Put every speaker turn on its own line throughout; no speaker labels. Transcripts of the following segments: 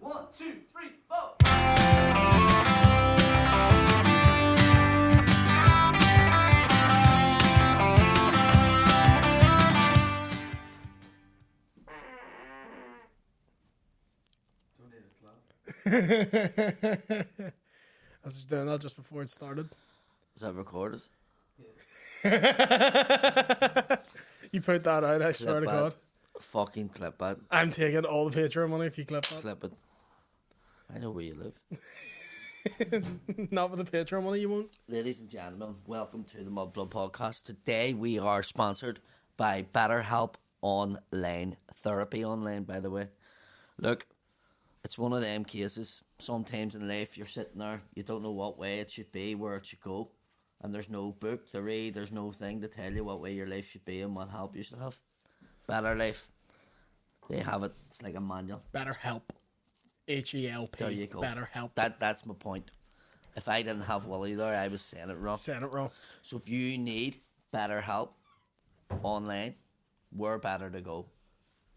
1, 2, 3, 4.
I was doing that just before it started.
Is that recorded?
You put that out, I swear to God.
Fucking clip that.
I'm taking all the Patreon money if you clip that.
Clip it. I know where you live.
Not with the Patreon money, you won't.
Ladies and gentlemen, welcome to the Mudblood podcast. Today we are sponsored by BetterHelp Online Therapy. Online, by the way. Look, it's one of them cases. Sometimes in life you're sitting there, you don't know what way it should be, where it should go. And there's no book to read, there's no thing to tell you what way your life should be and what help you should have. Better Life. They have it. It's like a manual.
BetterHelp. H-E-L-P.
There you go.
BetterHelp.
That's my point. If I didn't have Willie there, I was saying it wrong.
Saying it wrong.
So if you need better help online, where better to go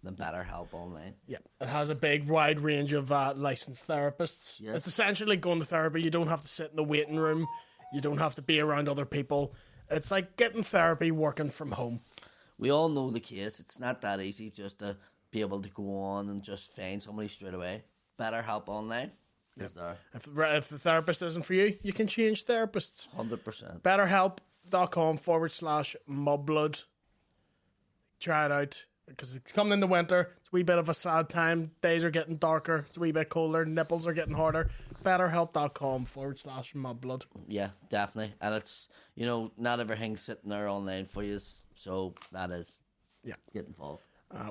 than BetterHelp Online?
Yeah, it has a big, wide range of licensed therapists.
Yes.
It's essentially going to therapy. You don't have to sit in the waiting room. You don't have to be around other people. It's like getting therapy working from home.
We all know the case. It's not that easy just to be able to go on and just find somebody straight away. BetterHelp Online is there.
If the therapist isn't for you, you can change therapists.
100%.
BetterHelp.com/Mudblood. Try it out. Because it's coming in the winter. It's a wee bit of a sad time. Days are getting darker. It's a wee bit colder. Nipples are getting harder. BetterHelp.com/Mudblood.
Yeah, definitely. And it's, you know, not everything's sitting there online for you. So that is.
Yeah.
Get involved.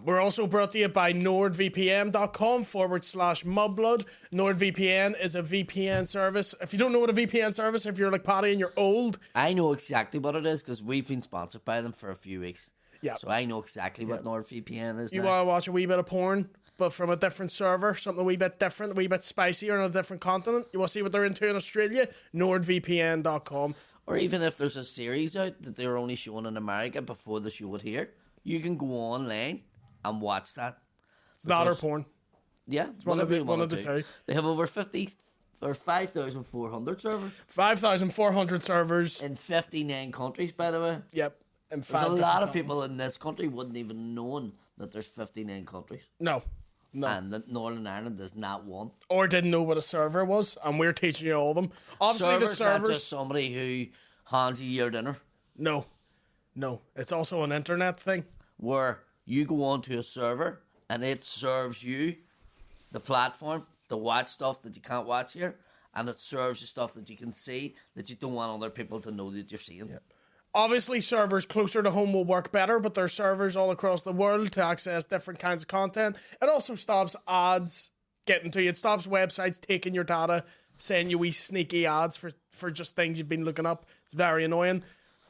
We're also brought to you by NordVPN.com/Mudblood. NordVPN is a VPN service. If you don't know what a VPN service, if you're like Paddy and you're old.
I know exactly what it is because we've been sponsored by them for a few weeks.
Yeah.
So I know exactly what NordVPN is.
You
now.
want to watch a wee bit of porn, but from a different server, something a wee bit different, a wee bit spicier on a different continent. You want to see what they're into in Australia? NordVPN.com.
Or even if there's a series out that they're only showing in America before they show it here, you can go online and watch that.
It's not our porn.
Yeah,
It's one of the two.
They have over 50 or 5,400 servers
5,400 servers.
in 59 countries, by the way.
Yep. And
There's a lot of people in this country wouldn't even know that there's 59 countries.
No.
And that Northern Ireland is not one.
Or didn't know what a server was, and we're teaching you all of them. Obviously, the servers.
Not just somebody who hands you your dinner.
No. It's also an internet thing.
Where you go onto a server and it serves you the platform to watch stuff that you can't watch here, and it serves you stuff that you can see that you don't want other people to know that you're seeing.
Yep. Obviously, servers closer to home will work better, but there's servers all across the world to access different kinds of content. It also stops ads getting to you. It stops websites taking your data, sending you wee sneaky ads for just things you've been looking up. It's very annoying.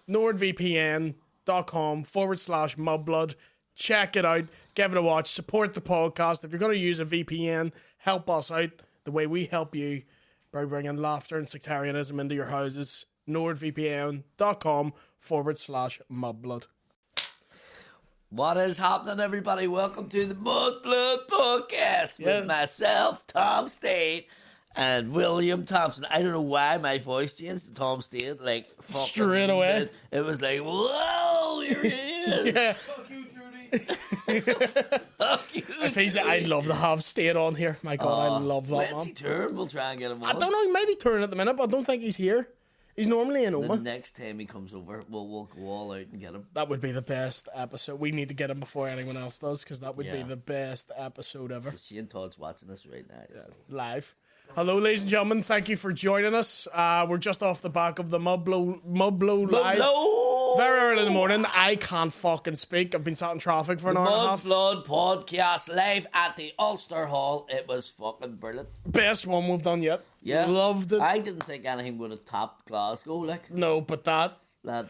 NordVPN.com/Mudblood. Check it out. Give it a watch. Support the podcast. If you're going to use a VPN, help us out the way we help you by bringing laughter and sectarianism into your houses. NordVPN.com/Mudblood.
What is happening, everybody? Welcome to the Mudblood podcast with myself, Tom State, and William Thompson. I don't know why my voice changed to Tom State. Like
straight away.
It was like, whoa, here he is.
Yeah.
Fuck you, Trudy.
Fuck you,
I'd love to have State on here. My God, I love that
when's
man.
he turn? We'll try and get him on.
I don't know. He might be touring at the minute, but I don't think he's here. He's normally in
The
Oman.
next time he comes over, we'll go all out and get him.
That would be the best episode. We need to get him before anyone else does, because that would be
Yeah.
the best episode ever.
Shane Todd's watching this right now. So.
Live. Hello, ladies and gentlemen. Thank you for joining us. We're just off the back of the Mudblood live. It's very early in the morning. I can't fucking speak. I've been sat in traffic for an hour and a half.
Mudblood podcast live at the Ulster Hall. It was fucking brilliant.
Best one we've done yet.
Yeah,
Loved it.
I didn't think anything would have topped Glasgow. Like
No, but that.
that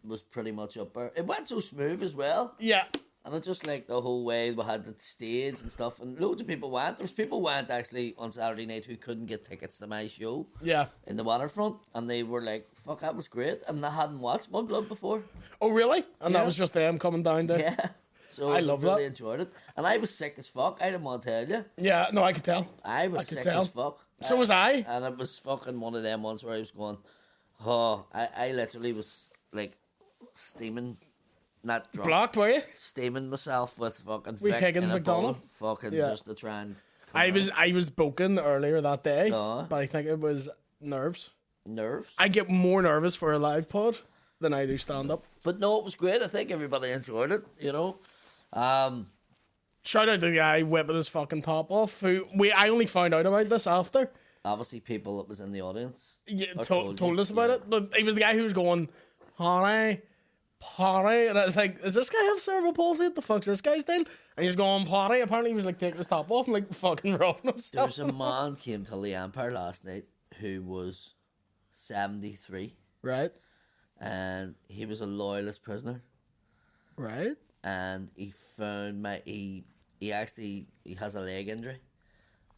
was pretty much up there. It went so smooth as well.
Yeah.
And it just like the whole way we had the stage and stuff, and loads of people went. There was people went actually on Saturday night who couldn't get tickets to my show.
Yeah.
In the waterfront, and they were like, "Fuck, that was great," and they hadn't watched Mudblood before.
Oh, really? And
Yeah.
that was just them coming down there.
Yeah, So
I love
really
that.
enjoyed it. And I was sick as fuck. I didn't want to tell you.
Yeah, no, I could tell.
I was
could
sick
tell.
as fuck.
So was I.
And it was fucking one of them ones where I was going, oh, I literally was like steaming, not drunk,
Blocked, were you?
steaming myself with fucking
With
Vic
Higgins
in a bowl,
McDonald?
fucking
Yeah.
just to try and
I was broken earlier that day,
Oh.
but I think it was nerves.
nerves.
I get more nervous for a live pod than I do stand up.
But no, it was great. I think everybody enjoyed it, you know.
Shout out to the guy whipping his fucking top off. I only found out about this after.
Obviously, people that was in the audience
Told us about it. But he was the guy who was going, Party, and I was like, does this guy have cerebral palsy? What the fuck's this guy's deal? And he was going, Party. Apparently, he was like taking his top off and like fucking rubbing himself.
There's a man came to the Empire last night who was 73,
Right,
and he was a loyalist prisoner.
right.
And he found he has a leg injury,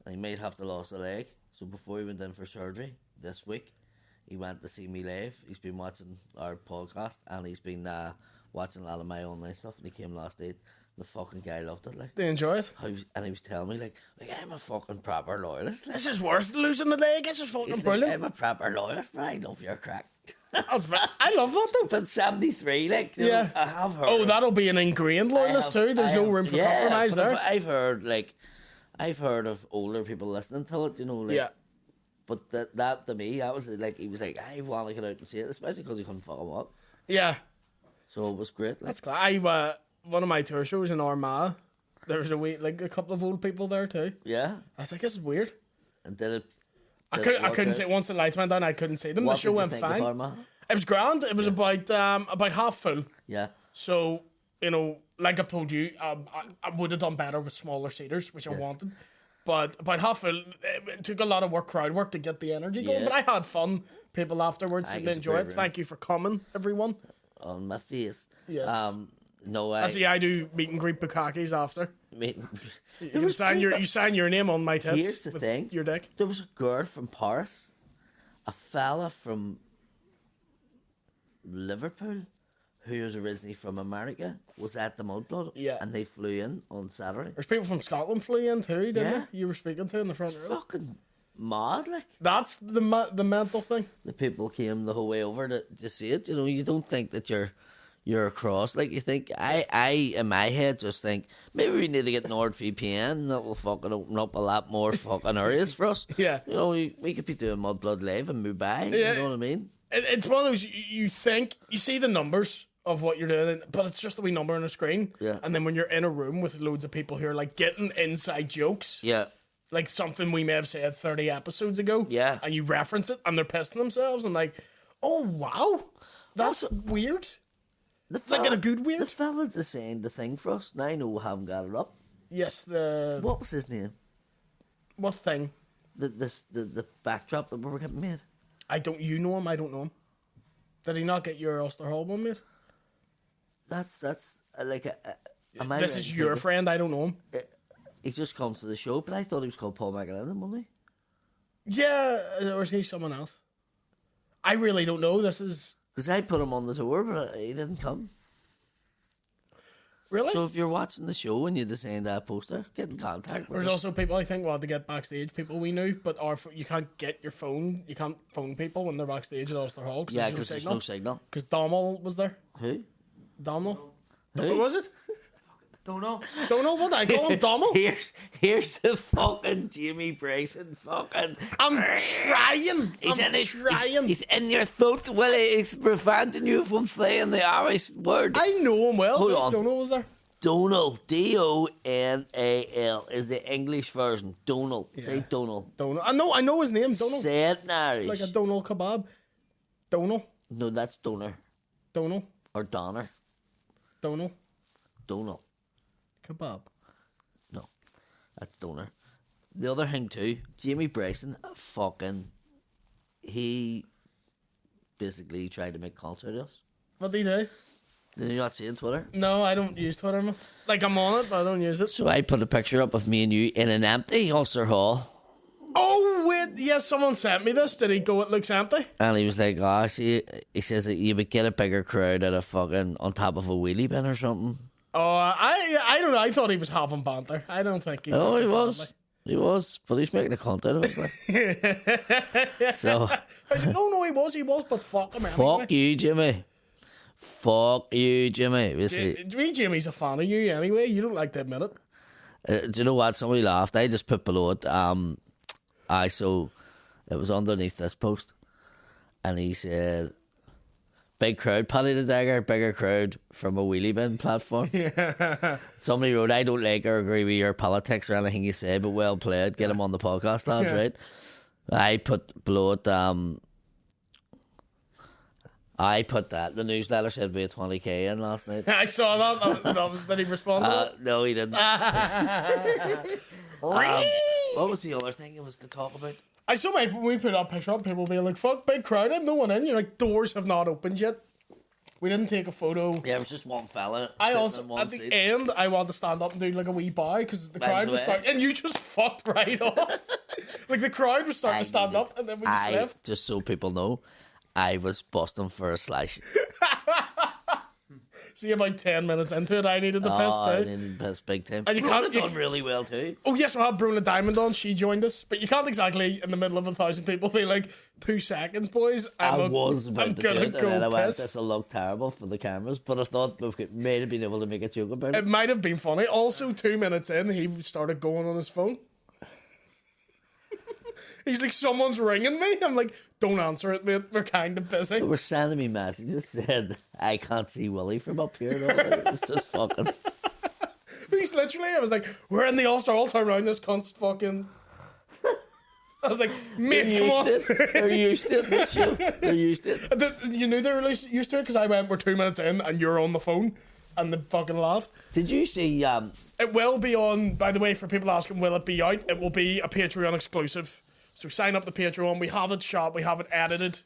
and he might have to lose a leg. So before he went in for surgery this week, he went to see me live. He's been watching our podcast, and he's been watching a lot of my online stuff. And he came last night. The fucking guy loved it. Like,
They enjoy it.
and he was telling me like I'm a fucking proper loyalist. Like,
This is worth losing the leg. This is fucking
he's like,
brilliant.
I'm a proper loyalist, but I love your crack.
I love that though.
But 73, like, you
Yeah.
know, I have heard.
Oh, that'll be an ingrained loyalist too. There's no room for compromise
but
there.
I've heard of older people listening to it, you know, like,
Yeah.
but that to me, I was like, he was like, I want to get out and see it, especially because he couldn't fucking walk.
Yeah.
So it was great. Like,
That's cool. One of my tour shows in Armagh, there was a couple of old people there too.
yeah.
I was like, this is weird.
And did it?
I
did it
couldn't
work out?
see once the lights went down. I couldn't see them.
What
The show
did you
went
think of
fine.
Armagh?
It was grand. It was about half full.
Yeah.
So like I've told you, I would have done better with smaller seaters, which I wanted. But about half full, it took a lot of crowd work to get the energy going.
Yeah.
But I had fun. People afterwards seemed to
it's a
enjoy
great
it.
room.
Thank you for coming, everyone.
On my face.
Yes.
No,
I see. I do meet and greet bukakis after.
mean,
You sign your name on my tits.
here's the
with
thing.
Your dick.
There was a girl from Paris, a fella from Liverpool, who was originally from America, was at the Mudblood.
Yeah.
And they flew in on Saturday.
There's people from Scotland flew in too, didn't
Yeah.
there? You were speaking to in the front row.
Fucking mad, like.
That's the mental thing.
The people came the whole way over to see it. You know, you don't think that you're across. Like, you think, I in my head just think, maybe we need to get NordVPN. That will fucking open up a lot more fucking areas for us.
Yeah.
You know, we could be doing Mudblood live in Mumbai.
Yeah.
You know what I mean?
It's one of those, you think, you see the numbers of what you're doing, but it's just a wee number on a screen.
Yeah.
And then when you're in a room with loads of people who are like getting inside jokes,
Yeah.
like something we may have said 30 episodes ago,
Yeah.
and you reference it and they're pissing themselves and like, oh wow, that's weird. Like in a good weird.
The fella designed the thing for us. Now I know we haven't got it up.
Yes,
What was his name?
what thing?
The backdrop that we were getting made.
You know him, I don't know him. Did he not get your Ulster Hall one, mate?
That's like am I
This
right
is
in
your
thinking-
friend, I don't know him.
He just comes to the show, but I thought he was called Paul McAleenan, wasn't
Yeah, or is he someone else? I really don't know. This is...
Because I put him on the tour, but he didn't come.
Really?
So if you're watching the show and you design that poster, get in contact with
There's
us.
also people, I think, to get backstage, people we knew, but you can't get your phone, you can't phone people when they're backstage at Ulster Hall.
Yeah, because there's no signal.
Because Donald was there.
Who?
Donald?
Who?
What was it?
Don't know.
Donald? What did I call him? Donald?
Here's the fucking Jamie Bryson fucking...
I'm trying.
He's in your throat, Willie. He's preventing you from saying the Irish word.
I know him well.
Hold on.
Donald was there.
Donal, Donal, is the English version. Donal. Say Donal.
Donald. I know his name. Donald.
Say it in Irish.
Like a Donald kebab. Donald.
No, that's Donor.
Donald.
Or Donner.
Donald.
Donal.
Kebab.
No, that's Donor. The other thing too, Jamie Bryson, he basically tried to make concert of us.
What did he do?
Did you not see on Twitter?
No, I don't use Twitter, man. Like, I'm on it, but I don't use it.
So I put a picture up of me and you in an empty Ulster Hall.
Oh, wait. Yes, someone sent me this. Did he go, it looks empty?
And he was like, see, he says that you would get a bigger crowd at a fucking, on top of a wheelie bin or something.
I don't know. I thought he was having banter. I don't think he.
Oh, he
probably.
was. He was, but he's making a cunt out of it. Like. So,
I said, no, he was, but fuck him.
fuck you, Jimmy. Fuck you, Jimmy.
Jimmy's a fan of you anyway. You don't like to admit it.
Do you know what? Somebody laughed. I just put below it. So it was underneath this post, and he said, "Big crowd, Paddy the Dagger, bigger crowd from a wheelie bin platform." Yeah. Somebody wrote, "I don't like or agree with your politics or anything you say, but well played. Get him on the podcast, lads." Right? I put below it. I put that. The newsletter said we had 20k in last night.
I saw that. Did he respond to it?
No, he didn't. What was the other thing it was to talk about?
I saw when we put up a picture up, people being like, fuck, big crowd, and no one in. You're like, doors have not opened yet. We didn't take a photo.
Yeah, it was just one fella.
I also,
in one
at
seat.
the end, I want to stand up and do like a wee bow because the crowd was starting, and you just fucked right off. Like the crowd was starting to stand up, and then we just left.
Just so people know, I was busting for a slash.
See, about 10 minutes into it, I needed the piss too.
I needed the piss big time.
And you
Bruna
can't
done really well too.
Oh yes, we had Bruna Diamond on. She joined us, but you can't exactly in the middle of 1,000 people be like 2 seconds, boys. I'm
about to do it, and then I went,
piss.
this will look terrible for the cameras, but I thought we may have been able to make a joke about it.
It might have been funny. Also, 2 minutes in, he started going on his phone. He's like, someone's ringing me. I'm like, don't answer it, mate. We're kind of busy.
They were sending me messages said, I can't see Willie from up here. It's just fucking...
He's literally, I was like, we're in the Ulster Hall, turn around this cunt's fucking... I was like, mate, come on.
They're used to it. This show. They're used to it.
You knew they were used to it because I went, we're 2 minutes in and you're on the phone. And they fucking laughed.
Did you see...
It will be on, by the way, for people asking, will it be out? It will be a Patreon exclusive. So sign up to Patreon. We have it shot. We have it edited.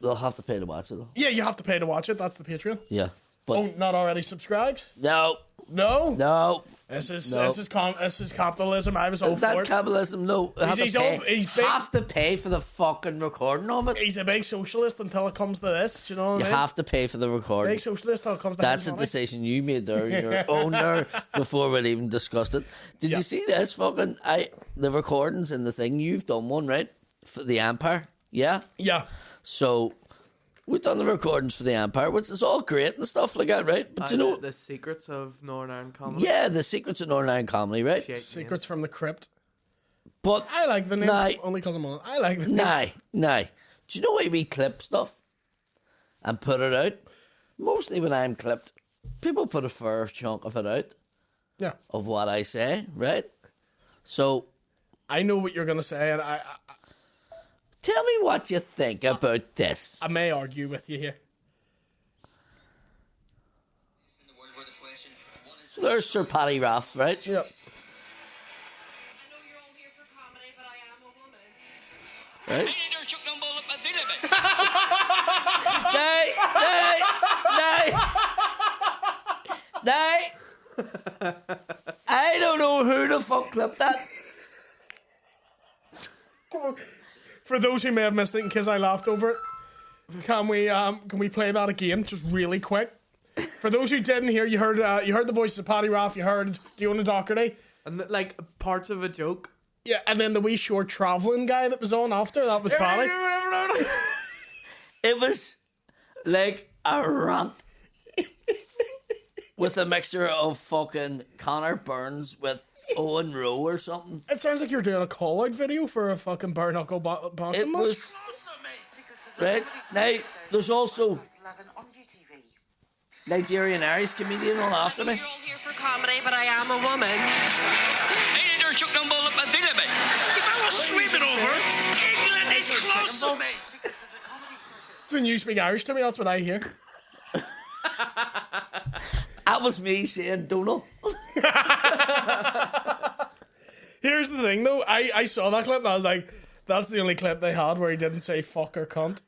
They'll have to pay to watch it, though.
Yeah, you have to pay to watch it. That's the Patreon.
Yeah. But
not already subscribed?
No.
No? This is capitalism. I was all for it.
Capitalism? No. Have to pay for the fucking recording of it.
He's a big socialist until it comes to this. Do you know what I mean?
You have to pay for the recording.
Big socialist until it comes to
That's a decision you made there, your owner, before we'd even discussed it. Did you see this fucking... the recordings and the thing, you've done one, right? For the Empire, yeah?
Yeah.
So... we've done the recordings for the Empire, which is all great and stuff like that, right? But you know...
the secrets of Northern Ireland comedy.
Yeah, the secrets of Northern Ireland comedy, right?
Secrets from the Crypt.
But...
I like the name, only because I'm on it. I like the name.
Do you know why we clip stuff and put it out? Mostly when I'm clipped, people put a fair chunk of it out.
Yeah.
Of what I say, right? So...
I know what you're going to say, and I
tell me what you think about this.
I may argue with you here.
So there's Sir Paddy Raff, right?
Yep.
I know you're all here for comedy, but I am a woman.
Right? Nay. I don't know who the fuck clipped that.
For those who may have missed it, in case I laughed over it, can we play that again, just really quick? For those who didn't hear, you heard the voices of Paddy Raff, you heard Diona Doherty,
and like parts of a joke.
Yeah, and then the wee short travelling guy that was on after, that was Paddy.
It was like a rant with a mixture of fucking Connor Burns with Owen Rowe or something.
It sounds like you're doing a call-out video for a fucking bare knuckle boxing match.
Was right now. There's also Nigerian Irish comedian on after me.
You're all here for comedy, but I am a woman.
It's when you speak Irish to me, that's what I hear.
That was me saying Donald.
Here's the thing though, I saw that clip and I was like, that's the only clip they had where he didn't say fuck or cunt.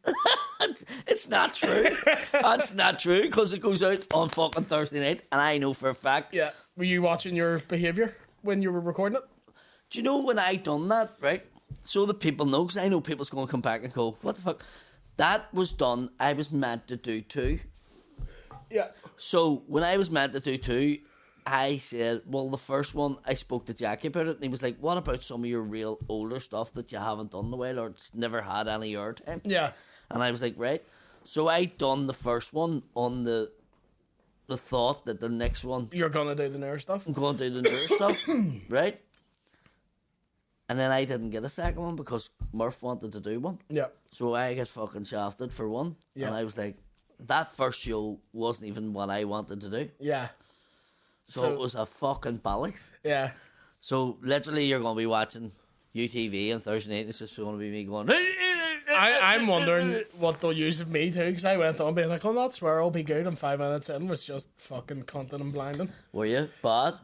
It's not true. That's not true because it goes out on fucking Thursday night and I know for a fact.
Yeah. Were you watching your behaviour when you were recording it?
Do you know when I done that, right? So that people know, because I know people's going to come back and go, what the fuck? That was done, I was meant to do too.
Yeah.
So when I was meant to do 2, I said, well, the first one, I spoke to Jackie about it, and he was like, what about some of your real older stuff that you haven't done in a while, or it's never had any airtime?
Yeah.
And I was like, right. So I done the first one on the thought that the next one,
You're gonna do the nerd stuff.
I'm going to do the nerd stuff, right? And then I didn't get a second one because Murph wanted to do one.
Yeah.
So I get fucking shafted for one.
Yeah.
And I was like, that first show wasn't even what I wanted to do.
Yeah.
So it was a fucking bollocks.
Yeah.
So literally you're going to be watching UTV on Thursday night. It's just going to be me going...
I'm wondering what they'll use of me too, because I went on being like, "Oh, that swear I'll be good," and 5 minutes in was just fucking cunting and blinding.
Were you? Bad?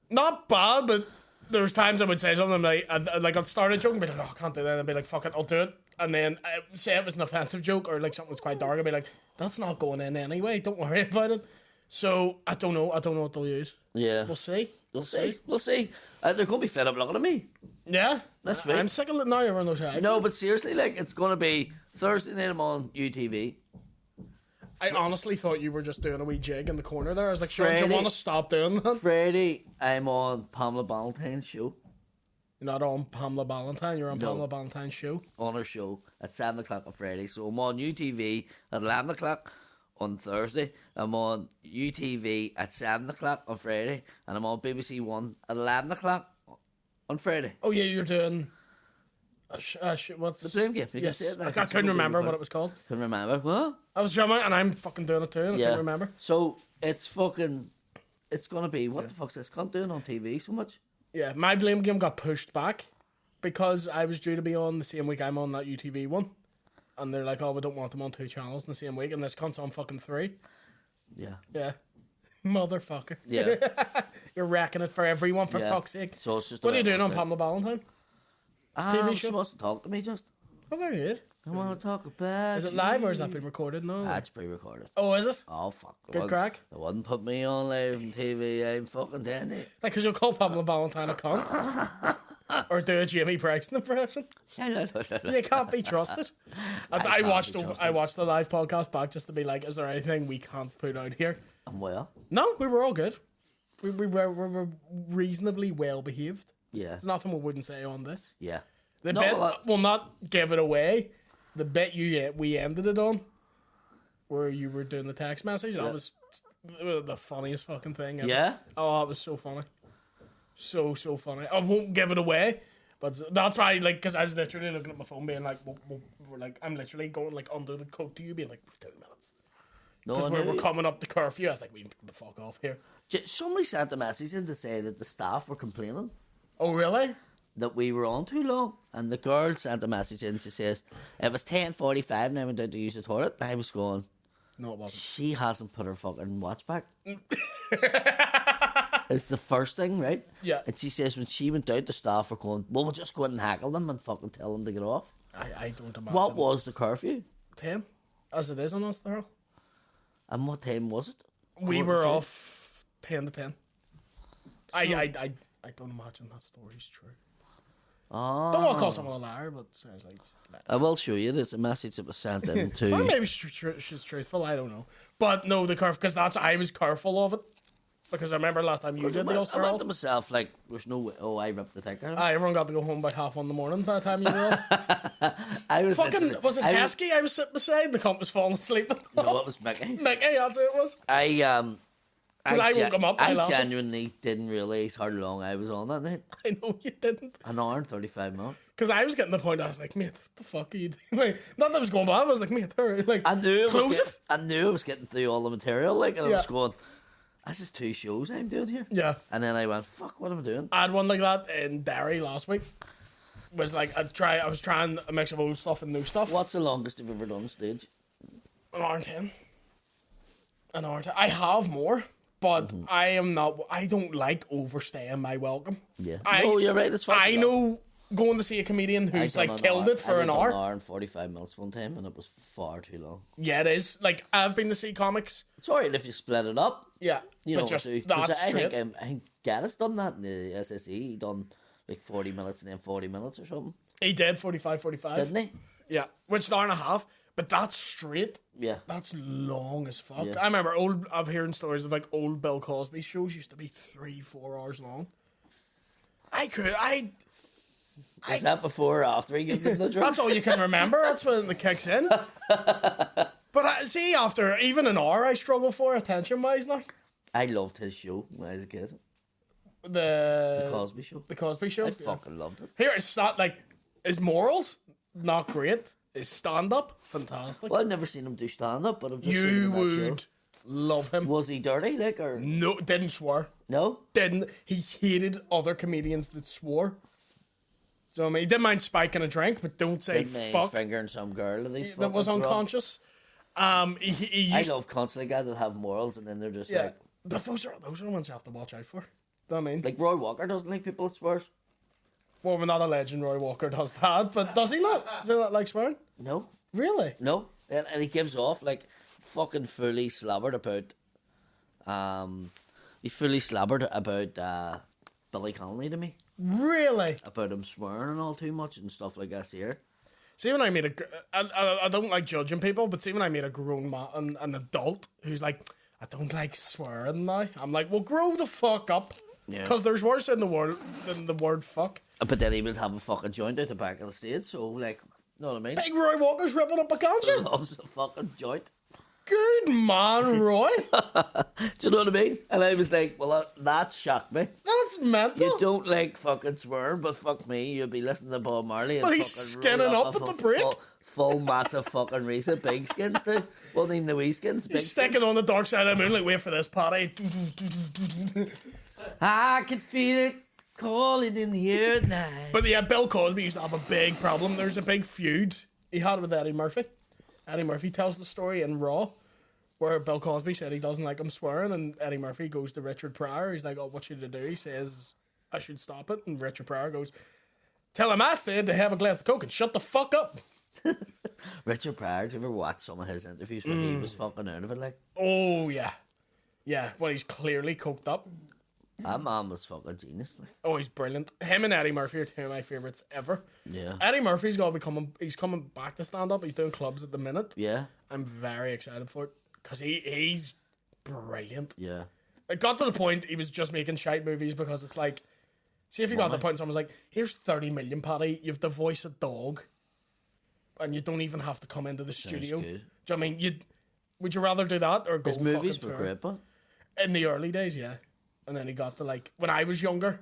Not bad, but there was times I would say something like, I'd start a joke and be like, "Oh, I can't do that," and I'd be like, "Fuck it, I'll do it." And then I say it was an offensive joke or like something was quite dark, I'd be like, "That's not going in anyway. Don't worry about it." So I don't know. I don't know what they'll use.
Yeah.
We'll see.
We'll see. We'll see. They're going to be fed up looking at me.
Yeah.
That's right.
I'm sick of it now. Everyone knows how.
No, but seriously, like, it's going to be Thursday night I'm on UTV.
I honestly thought you were just doing a wee jig in the corner there. I was like, "Sure, do you
Friday-
want to stop doing that?"
Friday, I'm on Pamela Ballantyne's show.
You're not on Pamela Ballantyne. You're on
No.
Pamela Ballantyne's show.
On her show at 7 o'clock on Friday. So I'm on UTV at 11 o'clock on Thursday. I'm on UTV at 7 o'clock on Friday. And I'm on BBC One at 11 o'clock on Friday.
Oh yeah, you're doing. What's
The blame game. You
Yes,
can say it, like,
I
it's
couldn't
something
remember
we
what
put-
it was called.
Couldn't remember. What?
I was drumming and I'm fucking doing it too. And I couldn't remember.
So it's fucking. It's gonna be what the fuck's this cunt doing on TV so much?
Yeah, my blame game got pushed back because I was due to be on the same week I'm on that UTV one, and they're like, "Oh, we don't want them on 2 channels in the same week," and this cunt's on fucking 3.
Yeah.
Yeah, motherfucker.
Yeah.
You're wrecking it for everyone for
Yeah.
fuck's sake.
So it's just.
What are you doing on
TV
Pamela Ballantyne? TV show?
She wants to talk to me just.
Oh, very good.
I want to talk about.
Is it live or is that being recorded? No.
That's pre-recorded.
Oh, is it?
Oh fuck!
Good crack.
They wouldn't put me on live on TV. I'm fucking telling you.
Like, because you'll call Pamela Ballantyne a cunt. Or do a Jamie Bryson impression. You can't be trusted. I watched the live podcast back just to be like, is there anything we can't put out here?
I'm well.
No, we were all good. We were reasonably well behaved.
Yeah.
There's nothing we wouldn't say on this.
Yeah.
The
No,
bit,
well,
we'll not give it away. The bit we ended it on, where you were doing the text message, that was the funniest fucking thing ever.
Yeah.
Oh, it was so funny. So funny. I won't give it away, but that's why, like, because I was literally looking at my phone being like, we're like, I'm literally going, like, under the coat to you, being like, 2 minutes.
No,
Because
I
we
knew-
were coming up to curfew. I was like, we need to get the fuck off here.
Somebody sent a message in to say that the staff were complaining
Oh, really?
that we were on too long, and the girl sent a message in. She says it was 10:45, and I went out to use the toilet. And I was going,
No, it wasn't.
she hasn't put her fucking watch back. It's the first thing, right?
Yeah.
And she says when she went out, the staff were going, well, we'll just go in and hackle them and fucking tell them to get off.
I don't imagine.
What was the curfew?
10? As it is on Ulster Hall.
And what time was it?
We
Quarter
were
to?
off 10 to 10. I don't imagine that story's true.
Oh.
Don't want to call someone a liar, but sounds like...
I will show you. There's a message that was sent in
Or
to...
maybe she's truthful, I don't know. But no, the curve, because I was careful of it. Because I remember last time you did the
I
Ulster
went
Hall.
to myself like, there's no way. Oh, I ripped the ticker.
Everyone got to go home by 1:30 in the morning by the time you were off.
I was
Fucking,
literally-
was it
I
Heskey I was sitting beside? The cunt was falling asleep.
No, it was Mickey.
Mickey, that's who it was.
Because
I woke him up by
I
laughing.
genuinely didn't realise how long I was on that night.
I know you didn't.
An hour and 35 minutes.
Because I was getting to the point I was like, mate, what the fuck are you doing? Like, not that I was going bad, I was like, mate, hurry. Like,
I knew
close it.
I knew I was getting through all the material, like, and I
Yeah.
was going, this is 2 shows I'm doing here.
Yeah.
And then I went, fuck, what am I doing?
I had one like that in Derry last week. Was like, I was trying a mix of old stuff and new stuff.
What's the longest you've ever done stage?
An hour and 10. An hour and 10. I have more, but
Mm-hmm.
I don't like overstaying my welcome.
Yeah.
I,
No, you're right, it's fine.
I know going to see a comedian who's like killed it for an
I
hour.
did an hour and 45 minutes one time, and it was far too long.
Yeah, it is. Like, I've been to see comics.
It's alright if you split it up.
Yeah.
You
but
know,
just,
because
that's
I
straight.
think Gaddis done that in the SSE. He done like 40 minutes and then 40 minutes or something,
He did 45.
didn't he?
Yeah, which is an hour and a half. But that's straight.
Yeah.
That's long as fuck.
Yeah.
I remember I'm hearing stories of like old Bill Cosby shows used to be 3-4 hours long.
Is that before or after he gives them the drugs?
That's all you can remember. That's when it kicks in. But see, after even an hour, I struggle for attention wise now.
I loved his show when I was a kid.
The
Cosby Show.
The Cosby Show.
I
Yeah.
fucking loved it.
Here, it's not like his morals not great. His stand up fantastic.
Well, I've never seen him do stand up, but I've just seen
You
him in that
would
show.
love him.
Was he dirty, like, or
No, didn't swear.
no?
Didn't. He hated other comedians that swore. So I mean, he didn't mind spiking a drink, but don't say
Didn't mind
fuck.
fingering some girl that he's
That was
fucking drunk.
unconscious. He
I
used,
love constantly guys that have morals and then they're just
yeah,
like
but those are the ones you have to watch out for. Do you know what I mean?
Like Roy Walker doesn't like people that swears.
Well, we're not a legend. Roy Walker does that, but does he not? Does he not like swearing?
No,
Really?
no, and he gives off like fucking fully slobbered about. He fully slobbered about Billy Connolly to me
Really?
about him swearing and all too much and stuff like this here.
See, when I meet I don't like judging people, but see when I meet a grown man, an adult who's like, I don't like swearing now. I'm like, well, grow the fuck up.
Yeah.
Because there's worse in the world than the word fuck.
But then he would have a fucking joint out the back of the stage, so like, you know what I mean?
Big Roy Walker's ripping up a concert.
Loves a fucking joint.
Good man, Roy.
Do you know what I mean? And I was like, well, that shocked me.
That's mental.
You don't like fucking swearing, but fuck me, you'll be listening to Bob Marley and
Well, he's
fucking
skinning
roll
up
a
at the break.
Full massive fucking wreath of big skins too. Wasn't even the wee skins, big
He's sticking on the dark side of the moon, like, wait for this party.
I can feel it calling in the air tonight.
But yeah, Bill Cosby used to have a big problem. There's a big feud he had with Eddie Murphy. Eddie Murphy tells the story in Raw, where Bill Cosby said he doesn't like him swearing, and Eddie Murphy goes to Richard Pryor. He's like, oh, what should I do? He says, I should stop it. And Richard Pryor goes, tell him I said to have a glass of Coke and shut the fuck up.
Richard Pryor, do you ever watch some of his interviews where he was fucking out of it? Like,
Oh, yeah. Yeah, well, he's clearly coked up.
that man was fucking genius. Like,
Oh, he's brilliant. Him and Eddie Murphy are two of my favourites ever.
yeah.
Eddie Murphy's got to be he's coming back to stand up. He's doing clubs at the minute.
Yeah,
I'm very excited for it because he's brilliant.
yeah.
It got to the point he was just making shite movies because it's like, see if you got to the point someone's like, here's 30 million, Paddy. You've to voice a dog, and you don't even have to come into the studio.
good.
Do you know what I mean? Would you rather do that or go
His movies
fucking
were
tour?
great, but
In the early days, yeah. And then he got to like when I was younger,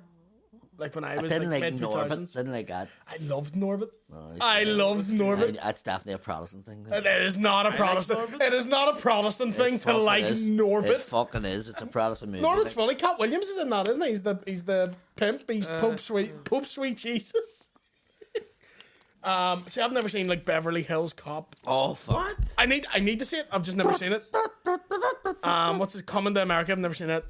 like when I
I
was
didn't
like
like
mid
Norbit.
2000s.
Didn't like that.
I loved Norbit.
No,
I loved Norbit.
That's definitely a Protestant thing.
It is not a Protestant.
Norbit.
It is not a Protestant thing to
fucking
like
is. It
Norbit.
fucking is. It's a Protestant movie.
Norbit's
like.
funny. Cat Williams is in that, isn't he? He's the pimp. He's Pope Sweet Jesus. See, I've never seen like Beverly Hills Cop.
Oh fuck!
I need to see it. I've just never seen it. What's it? Coming to America. I've never seen it.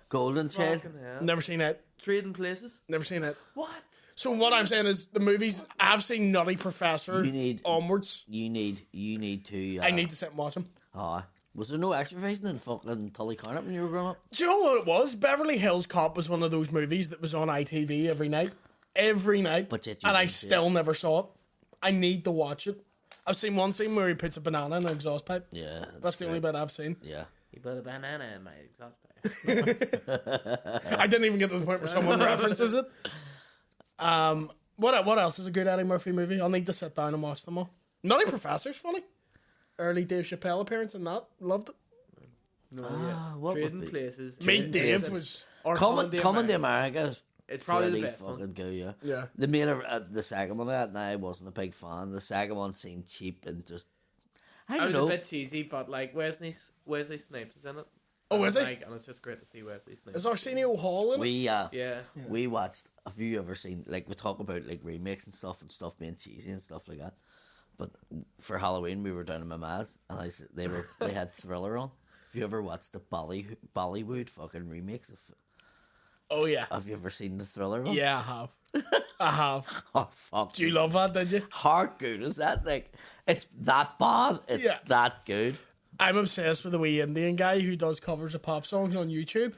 Golden Child.
Fucking hell.
Never seen it.
Trading places.
Never seen it.
What?
So what I'm saying is the movies I've seen Nutty Professor
You need-
onwards.
You need to.
I need to sit and watch them.
Was there no exercising in fucking Tullycarnet when you were growing up?
Do you know what it was? Beverly Hills Cop was one of those movies that was on ITV every night. Every night.
But yet you
and I
didn't see
still never saw it. I need to watch it. I've seen one scene where he puts a banana in an exhaust pipe.
Yeah,
That's the only bit I've seen.
Yeah.
You put a banana in my exhaust pipe.
I didn't even get to the point where someone references it. What else is a good Eddie Murphy movie? I'll need to sit down and watch them all. Nutty Professor's funny. Early Dave Chappelle appearance in that. Loved it.
No,
what would
Trading
be-
places.
Meet Dave
Places.
was...
Or
Coming to
America.
America is
It's probably the
pretty
best one.
fucking good, yeah.
Yeah.
The main the second one of that, and I wasn't a big fan. The second one seemed cheap and just I
It
don't
was
know.
a bit cheesy, but like Wesley Snipes is in it.
Oh,
And
is he?
like, and it's just great to see Wesley Snipes.
Is Arsenio Hall in it?
Yeah.
We watched. Have you ever seen like we talk about like remakes and stuff being cheesy and stuff like that? But for Halloween we were down in my ma's and they had Thriller on. Have you ever watched the Bollywood fucking remakes of?
Oh, yeah.
Have you ever seen the Thriller one?
Yeah, I have. I have.
Oh fuck!
Do you love that, did you?
How good is that? Like it's that bad. It's
Yeah.
that good.
I'm obsessed with the wee Indian guy who does covers of pop songs on YouTube.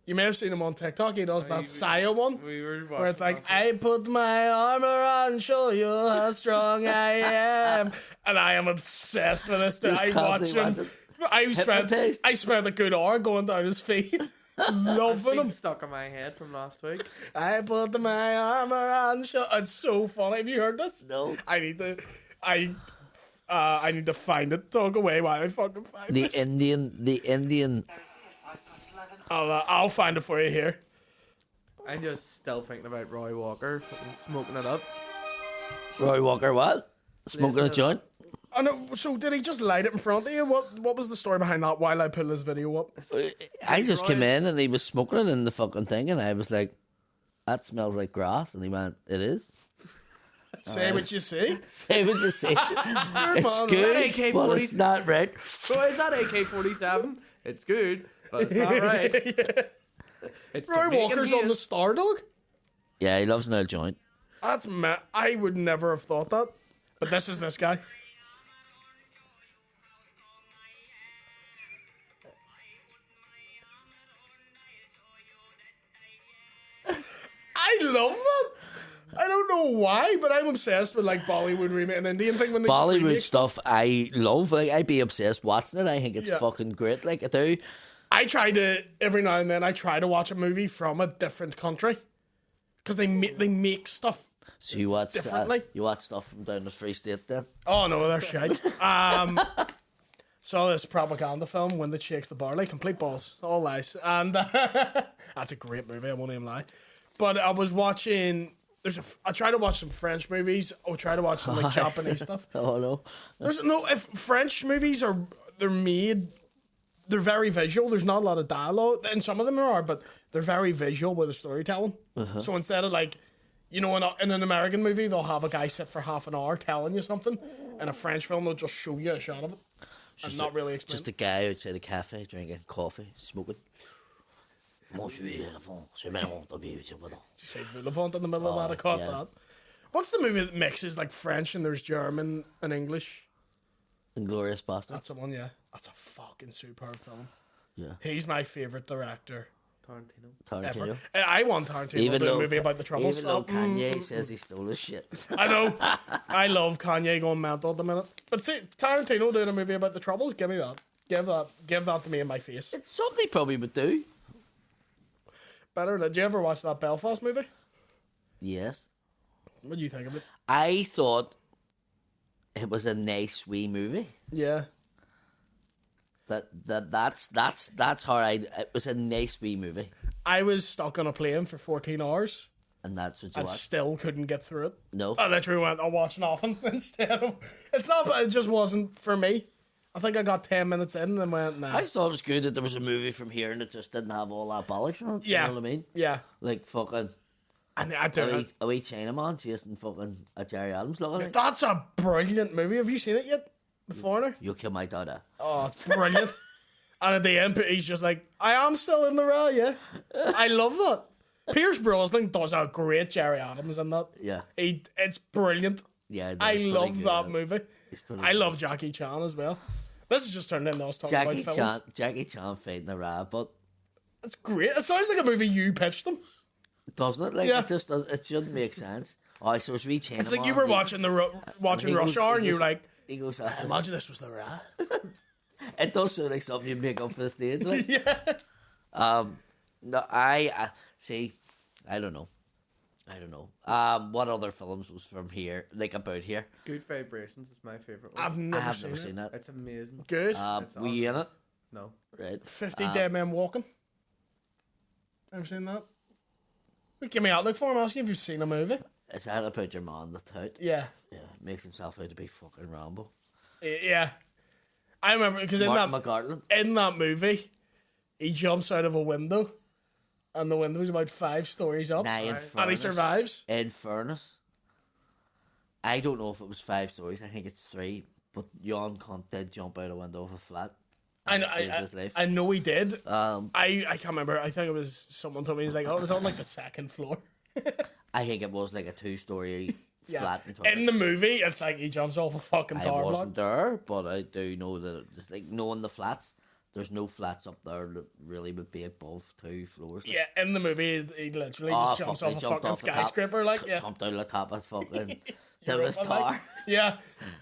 You may have seen him on TikTok. He does that Saya one.
We were
Where it's like,
watching
I put my armor on, show you how strong I am. And I am obsessed with this.
Just
I watch
constantly
him.
Hypnotized.
I spent a good hour going down his feet. Loving
been
him.
stuck in my head from last week.
I put my armor on, show. It's so funny. Have you heard this?
No.
I need to find it. Talk away while I fucking find
The
this.
Indian.
I'll find it for you here.
I'm just still thinking about Roy Walker fucking smoking it up.
Roy Walker, what? Smoking a joint?
Oh no, so did he just light it in front of you? What was the story behind that while I pull this video up?
I just came in and he was smoking it in the fucking thing, and I was like, that smells like grass. And he went, it is.
Say what you see.
Say what you say. It's
man.
good,
AK-47.
but it's not right.
So is that AK-47? It's good, but it's not right. It's
Roy
Jamaican
Walker's on the
haze.
Star Dog?
Yeah, he loves an old joint.
That's I would never have thought that. But this is this guy. I love that. I don't know why, but I'm obsessed with like Bollywood remake and Indian thing when they just
Bollywood
remake
stuff I love. Like, I'd be obsessed watching it. I think it's
Yeah.
fucking great. Like, I do.
I try to every now and then. I try to watch a movie from a different country because they make stuff.
So you watch
Differently.
you watch stuff from down the Free State then?
Oh no, they're shite. Saw this propaganda film when the shakes the barley, complete balls, all lies, and that's a great movie. I won't even lie. But I was watching. I try to watch some French movies. Or try to watch some like Japanese stuff.
Oh no.
If French movies they're made. They're very visual. There's not a lot of dialogue, and some of them are, but they're very visual with the storytelling. So instead of like, you know, in an American movie, they'll have a guy sit for half an hour telling you something. In a French film, they'll just show you a shot of it and not really explain.
Just a guy outside a cafe drinking coffee, smoking.
Did you say Voulevant in the middle of that? I caught
yeah.
that. What's the movie that mixes like French and there's German and English?
Inglorious Bastard.
That's the one, yeah. That's a fucking superb film.
Yeah.
He's my favourite director
Tarantino.
ever.
Tarantino.
I want Tarantino to do a movie about the Troubles.
Even though Kanye says he stole his shit.
I know. I love Kanye going mental at the minute. But see, Tarantino doing a movie about the Troubles, give me that. Give that to me in my face.
It's something he probably would do.
Better. Did you ever watch that Belfast movie?
Yes.
What do you think of it?
I thought it was a nice wee movie.
Yeah.
That's how it was a nice wee movie.
I was stuck on a plane for 14 hours
And that's what you
and
watched.
still couldn't get through it.
No.
I literally went, I'll watch nothing instead of... It's not that it just wasn't for me. I think I got 10 minutes in and then went, nah.
I just thought it was good that there was a movie from here and it just didn't have all that bollocks in it.
Yeah.
You know what I mean?
Yeah.
Like fucking
And I do.
a wee Chinaman chasing fucking a Jerry Adams looking like.
That's a brilliant movie. Have you seen it yet? The Foreigner?
You kill my daughter.
Oh, it's brilliant. And at the end, he's just like, I am still in the rail, yeah. I love that. Pierce Brosnan does a great Jerry Adams in that.
Yeah.
It's brilliant.
Yeah,
I
that's pretty
love
good,
that
yeah.
movie.
pretty
I
good.
love Jackie Chan as well. This is just turned into us talking about films.
Jackie Chan fighting a rabbit,
It's great. It sounds like a movie you pitched them.
doesn't it? Like
Yeah.
it just does. It shouldn't make sense. Oh, so it's wee Chinaman.
It's like you were watching watching Rush Hour and you were like,
He goes.
imagine this was the rat.
It does sound like something you make up for the stage. Like.
Yeah.
No, I see. I don't know. What other films was from here? Like about here?
Good Vibrations is my favourite one.
I've
I
never,
have never
seen
seen
it.
that.
It's amazing.
Good.
It's
Were you in it?
No.
Right.
50 Dead Men Walking. Ever seen that? Wait, give me out. Look for him. Asking if you've seen a movie.
It's that about your man that's out.
Yeah.
Yeah, makes himself out to be fucking Rambo.
Yeah. I remember because
Martin McGartland.
in that movie, he jumps out of a window, and the window's about 5 stories up,
Nah, in
and he
fairness,
survives.
In fairness, I don't know if it was 5 stories. I think it's 3. But Jan Cunt did jump out a window of a flat. And it saved his life.
I know he did.
Um,
I can't remember. I think it was someone told me he's like, oh, it was on like the 2nd floor.
I think it was like a 2-story
Yeah.
flat.
In the movie, it's like he jumps off a fucking
I
tower
wasn't
block.
there, but I do know that it's like knowing the flats. there's no flats up there that really would be above 2 floors.
Yeah, in the movie, he literally just jumps off a fucking skyscraper, like, yeah.
Jumped out of the top of fucking
Europa,
Davis Tower.
like, yeah,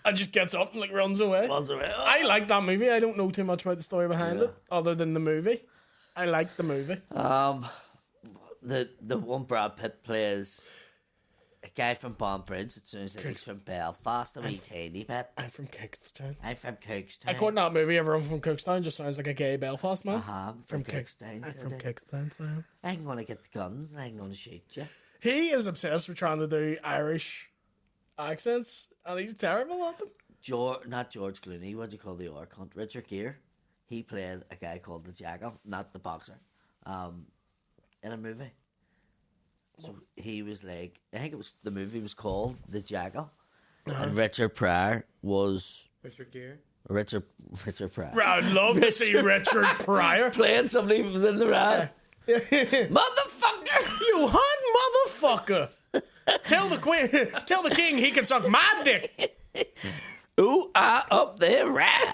and just gets up and, like, runs away.
Runs away.
I like that movie. I don't know too much about the story behind it, other than the movie. I like the movie.
The one Brad Pitt plays a guy from Bonnbridge. It sounds like he's from Belfast, a wee tiny bit.
I'm from Cookstown.
I'm from Cookstown.
According to that movie, everyone from Cookstown just sounds like a gay Belfast man.
From Cookstown.
I'm from Cookstown, Sam.
I'm going to get the guns and I'm going to shoot you.
He is obsessed with trying to do Irish accents, and he's terrible at them.
Not George Clooney, what do you call the other cunt? Richard Gere. He played a guy called the Jackal, not the boxer, in a movie. So he was like, I think the movie was called The Jackal, and Richard Pryor was
Richard Gere.
Richard Pryor.
I'd love to see Richard Pryor
Playing somebody who was in the ride. Motherfucker!
You hot motherfucker! Tell the king he can suck my dick.
Ooh, up there, right?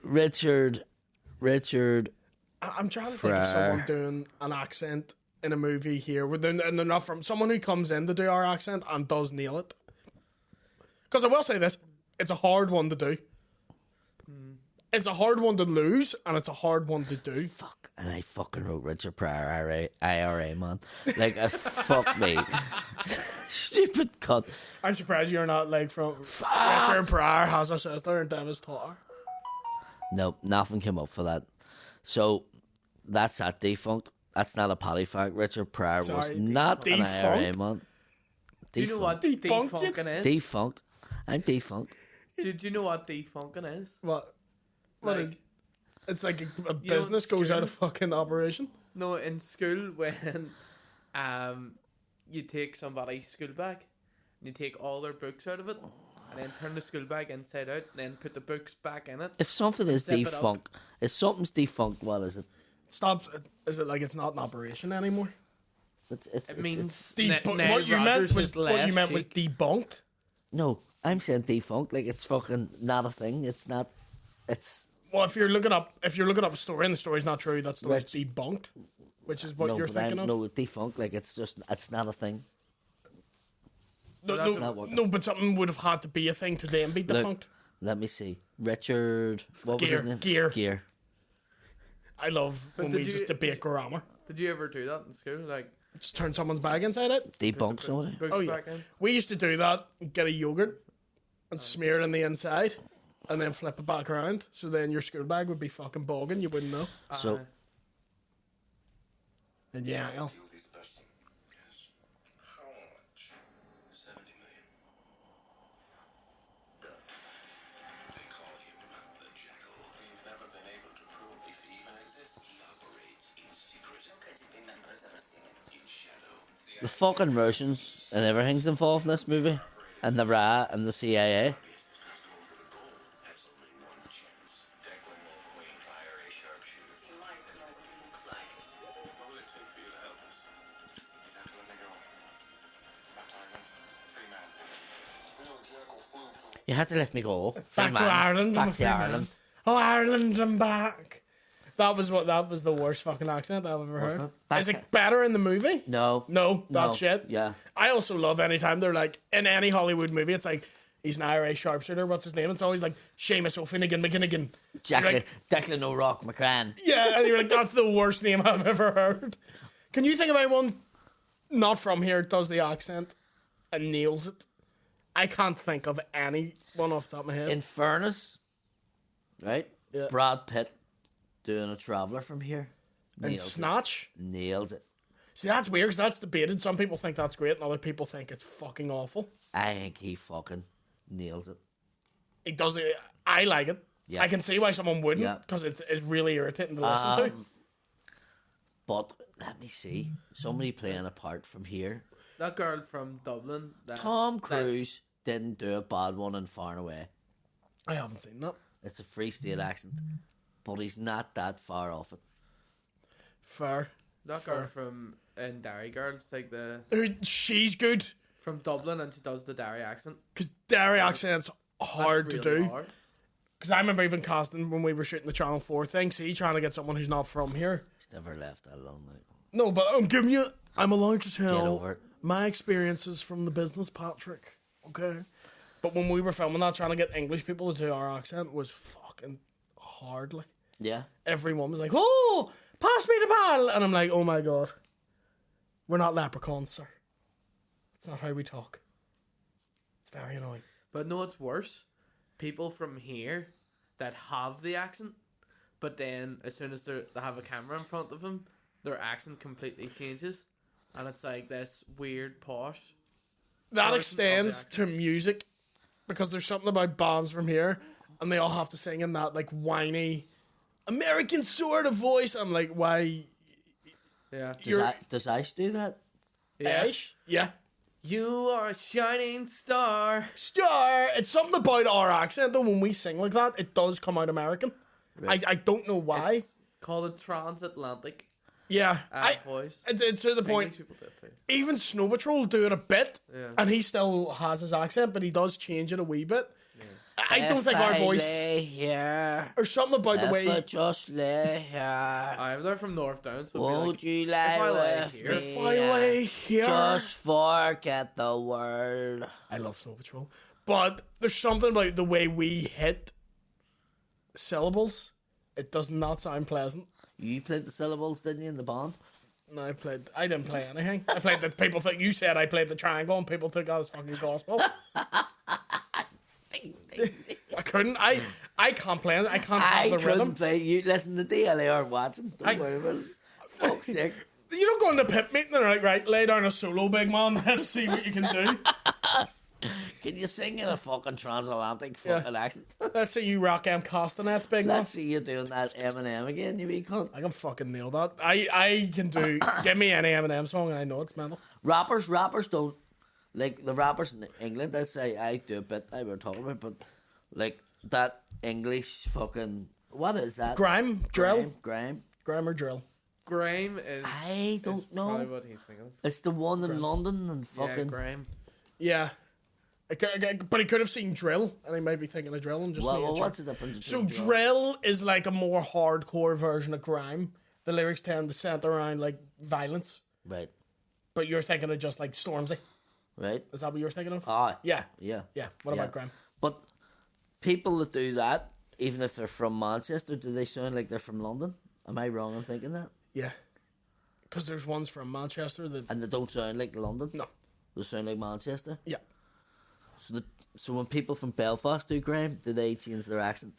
Richard.
I'm trying to think of someone doing an accent in a movie here, and they're not from someone who comes in to do our accent and does nail it. Because I will say this, it's a hard one to do. It's a hard one to lose, and it's a hard one to do.
Fuck, and I fucking wrote Richard Pryor, IRA, man. Like, fuck me. Stupid cunt.
I'm surprised you're not like from Richard Pryor has a sister in Davis Tower.
Nope, nothing came up for that. So, that's that defunct. That's not a potty fact. Richard Pryor was not an IRA, man.
Do you know what
Defunct
defunking is?
Defunct. I'm defunct.
Do you know what defunking is?
What
Like,
is? It's like a
know,
business
in
goes out
school-
of fucking operation.
No, in school when you take somebody's school bag and you take all their books out of it and then turn the school bag inside out and then put the books back in it.
If something is
Zip it up.
defunct, if something's defunct, what is it?
Stop. Is it like it's not in operation anymore?
It means
What you meant was debunked.
No, I'm saying defunct. Like, it's fucking not a thing. It's not. It's
Well, if you're looking up a story and the story's not true, that story's
Right.
debunked, which is what
no,
you're
but
thinking of.
no defunct. Like, it's not a thing.
that's
not working.
No, but something would have had to be a thing to then be
Look,
defunct.
let me see. Richard. What was his name?
Gere. I love when
did
we
you-
just debate grammar.
Did you ever do that in school? Like,
Just turn someone's bag inside it.
Debunk somebody.
books
Oh yeah,
back in?
we used to do that. Get a yogurt and smear it on the inside, and then flip it back around. So then your school bag would be fucking bogging. You wouldn't know.
So
And yeah, well,
You'll be the best. Yes. How much? 70 million. They call him the Jackal. We've never been able to prove if he even exists. He operates in secret. In shadow.
the fucking Russians and everything's involved in this movie, and the RA and the CIA.
That's only one chance. Declan Wolverine, IRA sharpshooter. What will it take for you to help us? You'd have to let me go. Back to Ireland. Free man. Real Jackal flew to
You had to let me go.
back to Ireland. I'm a
Back
free
to
man.
Ireland.
Oh, Ireland, I'm back. That was the worst fucking accent I've ever
Wasn't
heard.
it? Back
Is
to-
it better in the movie?
No.
No, that
No.
shit.
Yeah.
I also love anytime they're like in any Hollywood movie, it's like he's an IRA sharpshooter. What's his name? It's always like Seamus O'Finnegan McGinnigan.
Declan O'Rourke McCran.
Yeah, and you're like, that's the worst name I've ever heard. Can you think of anyone not from here does the accent and nails it? I can't think of anyone off the top of my head.
In fairness, right?
Yeah.
Brad Pitt doing a traveller from here.
And Snatch.
Nails it.
See, that's weird because that's debated. Some people think that's great and other people think it's fucking awful.
I think he fucking nails it.
It does. I like it.
Yeah.
I can see why someone wouldn't
Yeah.
because it's really irritating to listen to.
But let me see. Somebody playing a part from here.
That girl from Dublin.
Tom Cruise didn't do a bad one in Far and Away.
I haven't seen that.
It's a Free State accent. But he's not that far off it.
Fair.
That girl from in Derry Girls, like
She's good
from Dublin, and she does the Derry accent.
because Derry accent's
That's
hard to
really
do.
hard.
Because I remember even casting when we were shooting the Channel 4 thing, see, trying to get someone who's not from here.
He's never left that alone. Like.
No, but I'm allowed to
Get
tell
over it.
my experiences from the business, Patrick. Okay? But when we were filming that, trying to get English people to do our accent was fucking hard. Like,
Yeah.
everyone was like, oh, pass me the bottle. And I'm like, oh my God. We're not leprechauns, sir. That's not how we talk. It's very annoying.
But no, it's worse. People from here that have the accent, but then as soon as they have a camera in front of them, their accent completely changes. And it's like this weird posh.
That
Version
extends
of the
to music because there's something about bands from here and they all have to sing in that like whiny American sort of voice. I'm like, why?
Yeah.
Does Ice do that?
Yeah.
Ish? Yeah.
You are a shining star.
Star. It's something about our accent though. When we sing like that, it does come out American.
Right.
I don't know why.
It's called a transatlantic
Yeah.
voice.
It's to the point.
English people do it too.
Even Snow Patrol do it a bit,
Yeah.
and he still has his accent, but he does change it a wee bit. I don't
If
think our
I
voice
lay here,
or something about the
if
way.
I just lay here,
They're from North Down, so it'd be
won't
like,
you
if I
lie
lay
with
here-
me?
If I lay here,
Just forget the world.
I love Snow Patrol, but there's something about the way we hit syllables. It does not sound pleasant.
You played the syllables, didn't you, in the band?
No, I didn't play anything. I played the people think you said I played the triangle, and people took that as fucking gospel. I couldn't. I can't play it. I can't have
I
the
couldn't
rhythm.
play. You listen to DLA or Watson. Don't worry about it. Fuck's sake.
You don't go in the pit meeting and they're like, right, lay down a solo, big man. Let's see what you can do.
Can you sing in a fucking transatlantic fucking accent?
Let's see you rock castanets, big man.
Let's see you doing that Eminem again, you wee cunt.
I can fucking nail that. I can do. Give me any Eminem song and I know it's mental.
Rappers don't like the rappers in England. They say I do a bit. I were talking about, but like that English fucking what is that?
Grime, drill,
Grime.
or drill.
Grime is.
I
is
don't
probably
know.
what he's thinking of.
It's the one in London and
Yeah,
fucking.
grime.
Yeah. But he could have seen drill, and he might be thinking of drill and just.
Well,
made a
what's
joke.
the difference?
So
between
drill is like a more hardcore version of grime. The lyrics tend to center around like violence,
Right,
but you're thinking of just like Stormzy.
right.
Is that what you're thinking of?
Ah,
Yeah.
yeah.
Yeah. What
Yeah.
about grime?
But people that do that, even if they're from Manchester, do they sound like they're from London? Am I wrong in thinking that?
Yeah. Because there's ones from Manchester that.
And they don't sound like London?
No.
They sound like Manchester?
Yeah.
So when people from Belfast do grime, do they change their accent?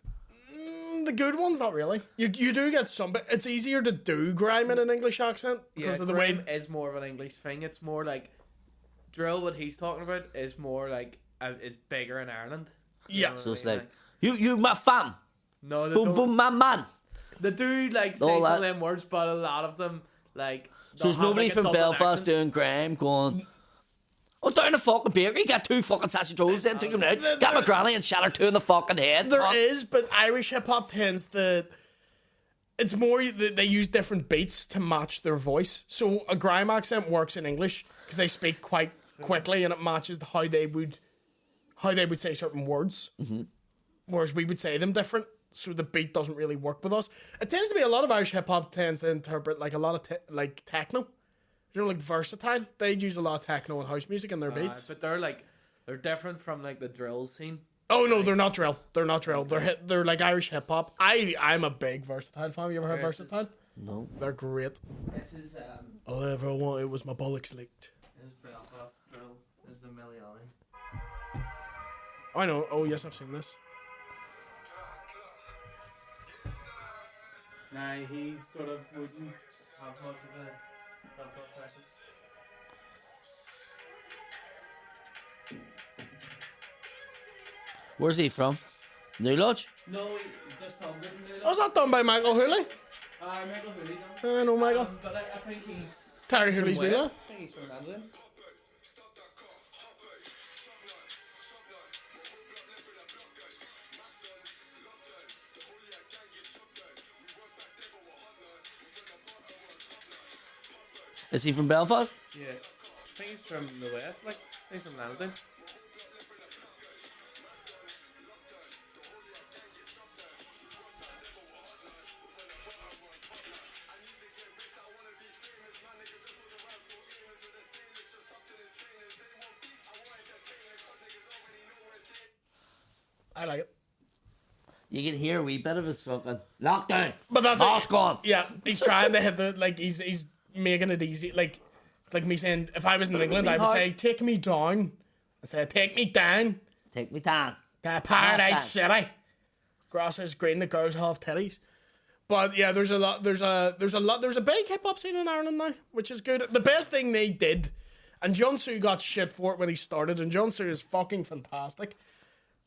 The good ones, not really. You do get some, but it's easier to do grime in an English accent because
Yeah,
of the way.
grime is more of an English thing. It's more like drill. What he's talking about is more like is bigger in Ireland. You
Yeah.
know what
So
I
it's
mean?
like, you my fam,
no, they
boom
don't.
boom my man.
They do like say
All
some
that.
of them words, but a lot of them like.
So there's
they'll have,
nobody
like, a
from
Dublin
Belfast
accent.
doing grime going, oh, down the fucking bakery, got 2 fucking sausage rolls in, took them out, got my granny and shot her 2 in the fucking head.
There
Fuck.
is, but Irish hip hop tends to. It's more that they use different beats to match their voice. So a grime accent works in English because they speak quite quickly and it matches how they would say certain words. Mm-hmm. Whereas we would say them different, so the beat doesn't really work with us. It tends to be a lot of Irish hip hop tends to interpret like a lot of like techno. You know, like versatile. They use a lot of techno and house music in their beats.
But they're different from like the drill scene.
Oh no, they're not drill. They're not drill. They're like Irish hip hop. I'm a big Versatile fan. You ever heard
Yes,
Versatile?
No.
They're great.
This is
All I ever wanted was my bollocks licked.
Belfast drill. This is the Million.
I know. Oh yes, I've seen this.
Nah, he's sort of wouldn't have much of a Belfast accent.
Where's he from? New Lodge?
No, he just filmed it in
Oh, is that done by Michael Hooley?
Michael Hooley done.
I know Michael.
But I think he's
It's Terry
from
Hooley's
West.
new.
I think he's from London.
Is he from Belfast?
Yeah. I think he's from the West, like, I think he's from London.
I like it.
You can hear a wee bit of his fucking lockdown.
But that's
mask on.
Yeah, he's trying to hit the like. He's making it easy. Like it's like me saying, if I was in England, I would
hard.
say, "Take me down." I say, "Take me down."
Take me down.
Paradise City. Grass is green. The girls have titties. But yeah, there's a lot. There's a big hip hop scene in Ireland now, which is good. The best thing they did, and John Sue got shit for it when he started, and John Sue is fucking fantastic.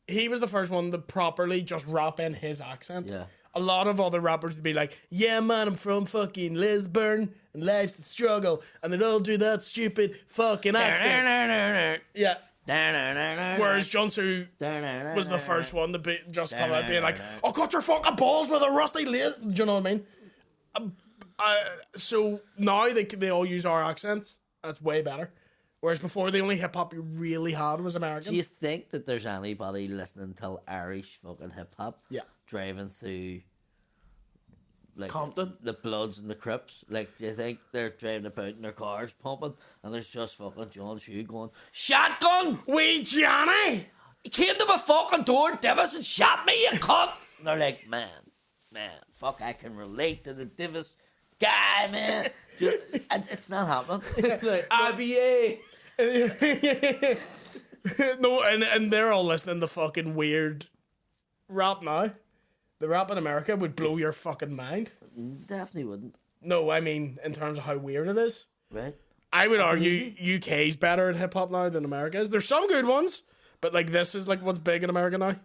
He was the first one to properly just rap in his accent.
Yeah.
A lot of other rappers would be like, yeah, man, I'm from fucking Lisburn, and life's the struggle, and they'd all do that stupid fucking accent. Yeah. Whereas John Sue was the first one to be just come out being like, "I'll cut your fucking balls with a rusty lid." Do you know what I mean? So now they all use our accents. That's way better. Whereas before, the only hip hop you really had was American.
Do you think that there's anybody listening to Irish fucking hip hop?
Yeah.
Driving through like
Compton?
the Bloods and the Crips? Like, do you think they're driving about in their cars pumping and there's just fucking John Sue going, "Shotgun!
Wee Johnny!
He came to my fucking door, Divis, and shot me, you cunt!" And they're like, man, fuck, I can relate to the Divis guy, man. It's not happening.
Like, IBA.
No, and they're all listening to fucking weird rap now. The rap in America would blow your fucking mind.
Definitely wouldn't.
No, I mean, in terms of how weird it is.
Right?
I would argue UK's better at hip hop now than America is. There's some good ones, but like this is like what's big in America now.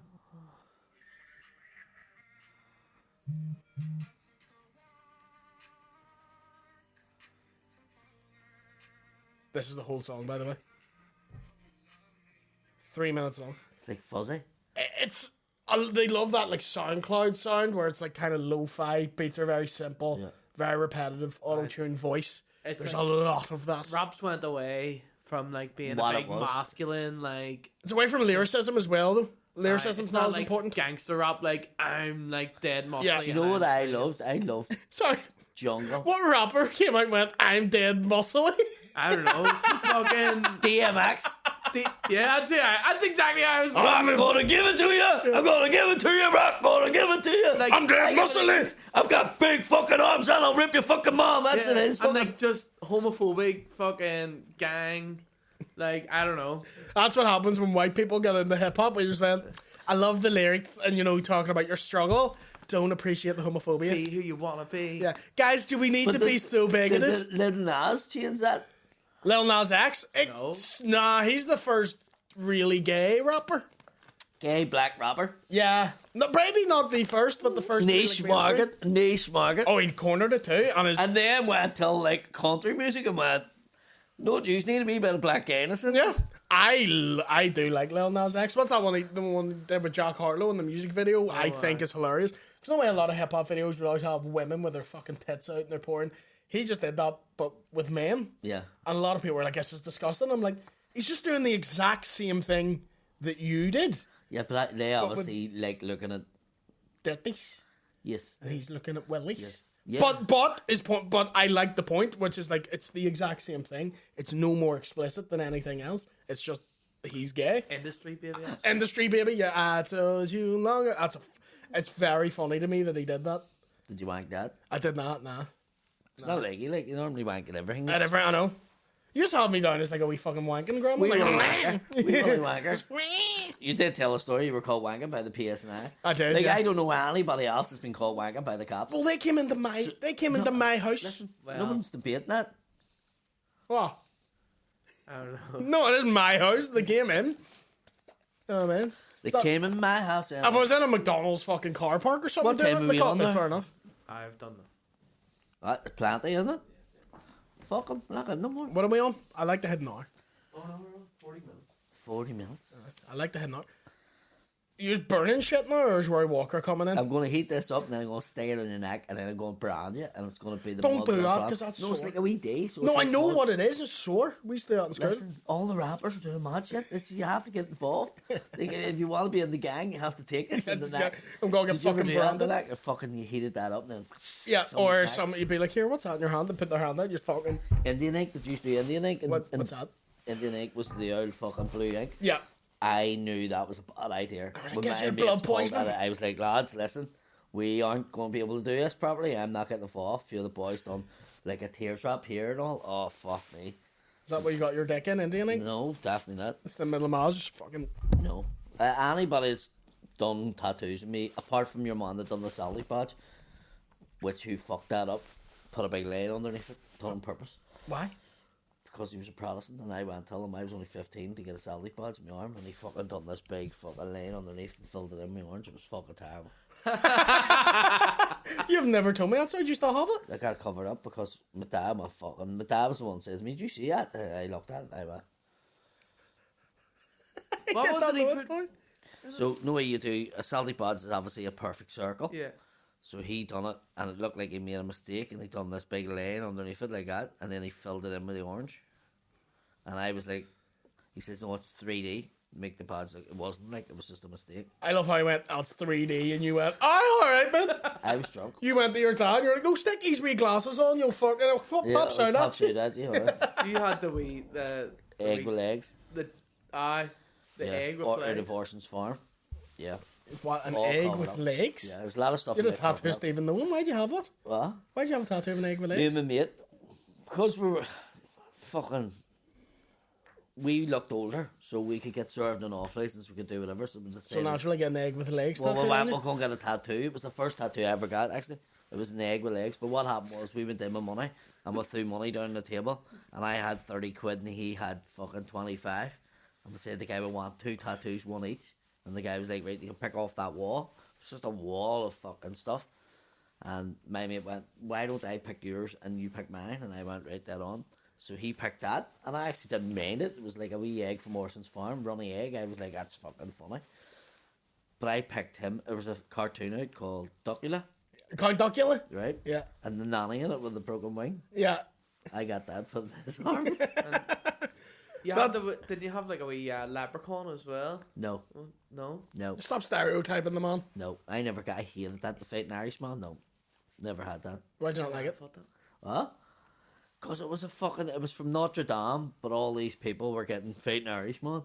This is the whole song, by the way. 3 minutes long.
It's like fuzzy.
It's they love that like SoundCloud sound where it's like kind of lo-fi. Beats are very simple, very repetitive, auto-tuned voice. There's
like,
a lot of that.
Raps went away from like being
What
a
it
big
was.
masculine like.
It's away from lyricism as well, though. Lyricism's
it's
not as
like
important.
Gangster rap, like I'm like dead muscly.
Yeah.
Do you know what I loved? I loved
Sorry,
Jungle.
what rapper came out and went, "I'm dead muscly"?
I don't know. Fucking
DMX.
yeah, that's it. That's exactly how I was.
I'm gonna give it to you. I'm gonna give it to you, bro. I'm gonna give it to you.
Like,
I'm dead muscly.
I've got big fucking arms and I'll rip your fucking mom. That's it. It's
and
fucking...
like just homophobic fucking gang. Like I don't know.
That's what happens when white people get into hip hop. We just went, "I love the lyrics," and talking about your struggle. Don't appreciate the homophobia.
Be who you wanna be.
Yeah, guys, do we need to be so bigoted?
Did Lil Nas change that?
Lil Nas X?
No.
Nah, he's the first really gay rapper.
Gay black rapper.
Yeah, no, maybe not the first, but the first.
Niche
really, like,
market. Niche market.
Oh, he cornered it too,
And then went till like country music and went, no, Jews need to be a bit of black gayness in
yeah.
this.
I do like Lil Nas X. What's that one? The one he did with Jack Harlow in the music video. I think is hilarious. There's no way a lot of hip hop videos would always have women with their fucking tits out and they're pouring. He just did that, but with men.
Yeah.
And a lot of people were like, "This is disgusting." I'm like, he's just doing the exact same thing that you did.
Yeah, but they obviously like looking at...
Titties.
Yes.
And he's looking at willies.
Yes. Yeah.
But I like the point, which is like it's the exact same thing. It's no more explicit than anything else. It's just he's gay.
Industry baby.
Industry baby. Yeah, I told you longer. It's very funny to me that he did that.
Did you wank that?
I did not. Nah.
It's not like you normally wank at everything.
I know. You just have me down as like a wee fucking wanking grandma.
We
Like,
were wanker. We were wanker. You did tell a story you were called wanking by the PSNI.
I did,
Like,
yeah.
I don't know anybody else that's been called wanking by the cops.
Well, they came into my house.
Listen, no one's debating that.
What?
I don't know.
No, it isn't my house. They came in. Oh man.
They came in my house. And
If I was in a McDonald's fucking car park or something,
What time
doing
are
it,
we
they caught
on
me,
there?
fair enough.
I've done that.
What? Plenty, isn't it? Fuck them. We're not getting no more.
What are we on? I like to head an hour.
Oh no, we're on 40 minutes.
40 minutes.
I like to head an hour. You just burning shit now, or is Roy Walker coming in?
I'm going to heat this up and then I'm going to stick it on your neck and then I'm going to brand you and it's going to be the
Don't do
Mudblood
that,
brand.
'cause that's
No, it's
sore.
like a wee day. So
No,
it's
I
like
know
Mud-
what it is. It's sore. We used to do that in school.
Listen, all the rappers are doing mad shit. You have to get involved. Like, if you want to be in the gang, you have to take this in the neck.
I'm going to
Did
get
you ever
fucking
do that in the
branded.
neck? Or fucking you heated that up and then...
Yeah,
someone's
or
neck.
somebody you'd be like, "Here, what's that in your hand?" And put their hand out. You're fucking.
Indian ink, did you used to do Indian ink? And,
What's that?
Indian ink was the old fucking blue ink.
Yeah.
I knew that was a bad idea. When
gets
my
you
mates
blood
pulled
poisoning.
at it, I was like, lads, listen, we aren't going to be able to do this properly. I'm not getting the fall off. A few of the boys done like a tear trap here and all. Oh, fuck me.
Is that where you got your dick in, Indian?
No, definitely not.
It's the middle of Mars, just fucking.
No. Anybody's done tattoos with me, apart from your man that done the Sally badge, which who fucked that up, put a big line underneath it, done on purpose.
Why?
Because he was a Protestant, and I went to him I was only 15 to get a Sally badge in my arm, and he fucking done this big fucking line underneath and filled it in my orange. It was fucking terrible.
You've never told me that, so do you still have it?
I got it covered up because my dad was the one who says to me, "Did you see that?" I looked at it, I went.
What
Get
was
that
it he
low
put?
story?
So, no way you do, a Sally badge is obviously a perfect circle.
Yeah.
So he done it, and it looked like he made a mistake, and he done this big line underneath it like that, and then he filled it in with the orange. And I was like, he says, "No, it's 3D. Make the badge look." It wasn't like, it was just a mistake.
I love how you went, that's 3D, and you went, alright, man.
I was drunk.
You went to your dad, you're like, no, stick these wee glasses on, you'll fucking pops out at you.
that, you know.
You had the
Egg with legs.
the
Yeah.
egg with
Or
legs.
Divorce's farm. Yeah.
What, an
All
egg
covered
with
up.
legs?
Yeah, there's a lot of stuff.
You had a
in there
tattoo,
covered up.
Stephen Nolan. Why'd you have that?
What?
Why'd you have a tattoo of an egg with
Me
legs?
and my mate, because we were fucking, we looked older, so we could get served an off license, we could do whatever. So, we
So
decided,
naturally get an egg with legs
well,
tattoo on
we'll
you?
go and get a tattoo. It was the first tattoo I ever got, actually. It was an egg with legs. But what happened was we went in with money, and we threw money down the table, and I had 30 quid, and he had fucking 25. And we said the guy would want 2 tattoos, 1 each. And the guy was like, right, you can pick off that wall. It's just a wall of fucking stuff. And my mate went, why don't I pick yours and you pick mine? And I went, right, that on. So he picked that, and I actually didn't mind it. It was like a wee egg from Morrison's farm, runny egg. I was like, that's fucking funny. But I picked him. There was a cartoon out called Duckula,
Count Duckula?
right?
Yeah.
And the nanny in it with the broken wing.
Yeah.
I got that put in his arm.
You had didn't you have like a wee leprechaun as well?
No,
No.
no,
Stop stereotyping the man.
no. I never got. I hated that. The Fighting Irishman. No, never had that.
Why'd you not like it?
What? Because it was it was from Notre Dame, but all these people were getting Fighting Irishman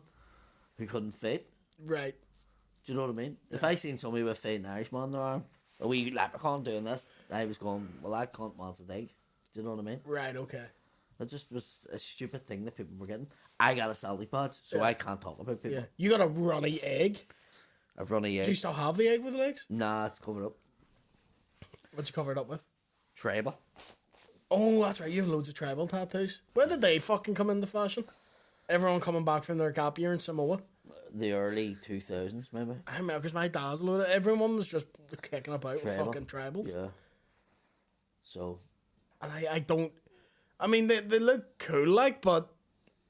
who couldn't fight.
Right.
Do you know what I mean? If I seen somebody with Fighting Irishman in their arm, a wee leprechaun doing this, I was going, well, that cunt wants a dig. Do you know what I mean?
Right, okay.
It just was a stupid thing that people were getting. I got a Sally badge, so
Yeah.
I can't talk about people.
Yeah. You got a runny egg.
A runny egg.
Do you still have the egg with legs?
Nah, it's covered up.
What'd you cover it up with?
Tribal.
Oh, that's right. You have loads of tribal tattoos. When did they fucking come into fashion? Everyone coming back from their gap year in Samoa.
The early 2000s, maybe.
I remember because my dad's load of everyone was just kicking about
Tribal.
with fucking tribals.
Yeah. So,
And I don't. I mean, they look cool, like, but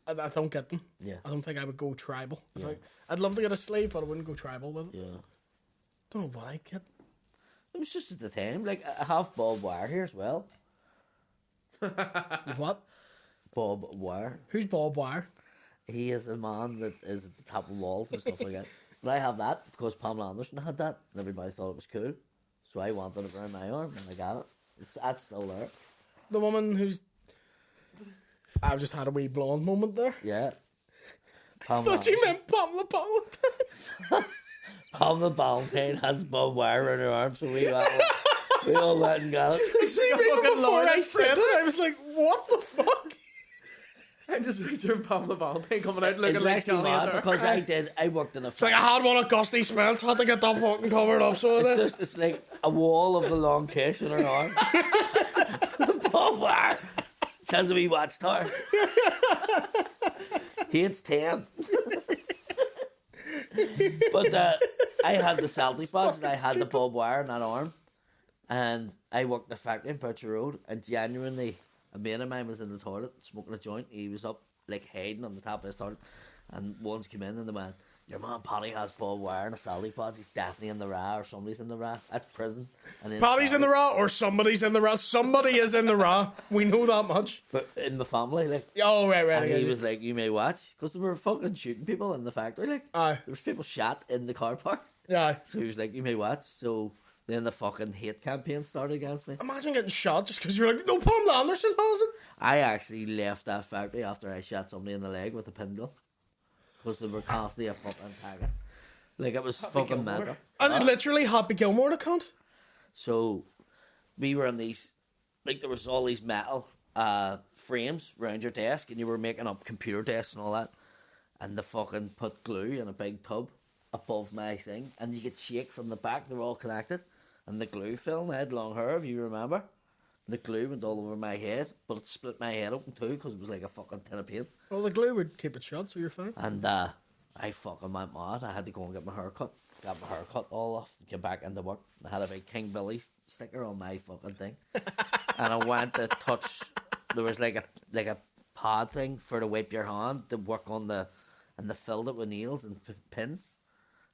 I don't get them.
yeah.
I don't think I would go tribal.
Yeah.
I'd love to get a sleeve, but I wouldn't go tribal with it.
Yeah.
Don't know what I'd get.
It was just at the time. Like, I have Bob Wire here as well.
You've what?
Bob Wire.
Who's Bob Wire?
He is the man that is at the top of walls and stuff like that. But I have that because Pamela Anderson had that, and everybody thought it was cool. So I wanted it around my arm, and I got it. That's still there.
The woman who's. I've just had a wee blonde moment there.
Yeah.
I
Pamela
thought you meant Pamela Valentine.
Pamela Valentine has Bob Wire in her arm, so we all went and got it.
See, even
fucking
before I
Lawrence
said it, I was like, what the fuck?
I'm just picturing Pamela Valentine coming out looking
It's
like
actually
Johnny
mad
Depp.
because I worked in a
It's like I had one of Gusty Spence, had to get that fucking covered up, so
it's like a wall of the long kiss in her arm. Bob Wire. She has a wee watchtower. Hates 10. But I had the Celtic box and I had the Bob Wire in that arm. And I worked in a factory in Butcher Road, and genuinely, a mate of mine was in the toilet smoking a joint. He was up, like, hiding on the top of his toilet. And ones came in and they went, your man Paddy has Bob Wire and a Sally pod. He's definitely in the Ra, or somebody's in the Ra. That's prison. And then
Paddy's in the
Sally.
raw, or somebody's in the raw. Somebody is in the raw. We know that much.
But in the family, like.
Oh, right.
And
I
he
get
was
it.
like, you may watch. Because they were fucking shooting people in the factory, like.
Aye.
There was people shot in the car park.
Yeah.
So he was like, you may watch. So then the fucking hate campaign started against me.
Imagine getting shot just because you're like, no, Pamela Anderson has it.
I actually left that factory after I shot somebody in the leg with a pin gun. because they were constantly a fucking tagging. Like, it was fucking
Gilmore.
mental.
And literally Happy Gilmore to cunt.
So we were in these, like, there was all these metal frames around your desk, and you were making up computer desks and all that, and they fucking put glue in a big tub above my thing, and you could shake from the back. They were all connected, and the glue fell, and I had long hair, if you remember. The glue went all over my head, but it split my head open too, because it was like a fucking tin of paint.
Well, the glue would keep it shut, so you're fine.
And I fucking went mad. I had to go and get my hair cut. Got my hair cut all off, get back into work. I had a big King Billy sticker on my fucking thing. And I went to touch, there was like a pad thing for to wipe your hand to work on and they filled it with nails and pins.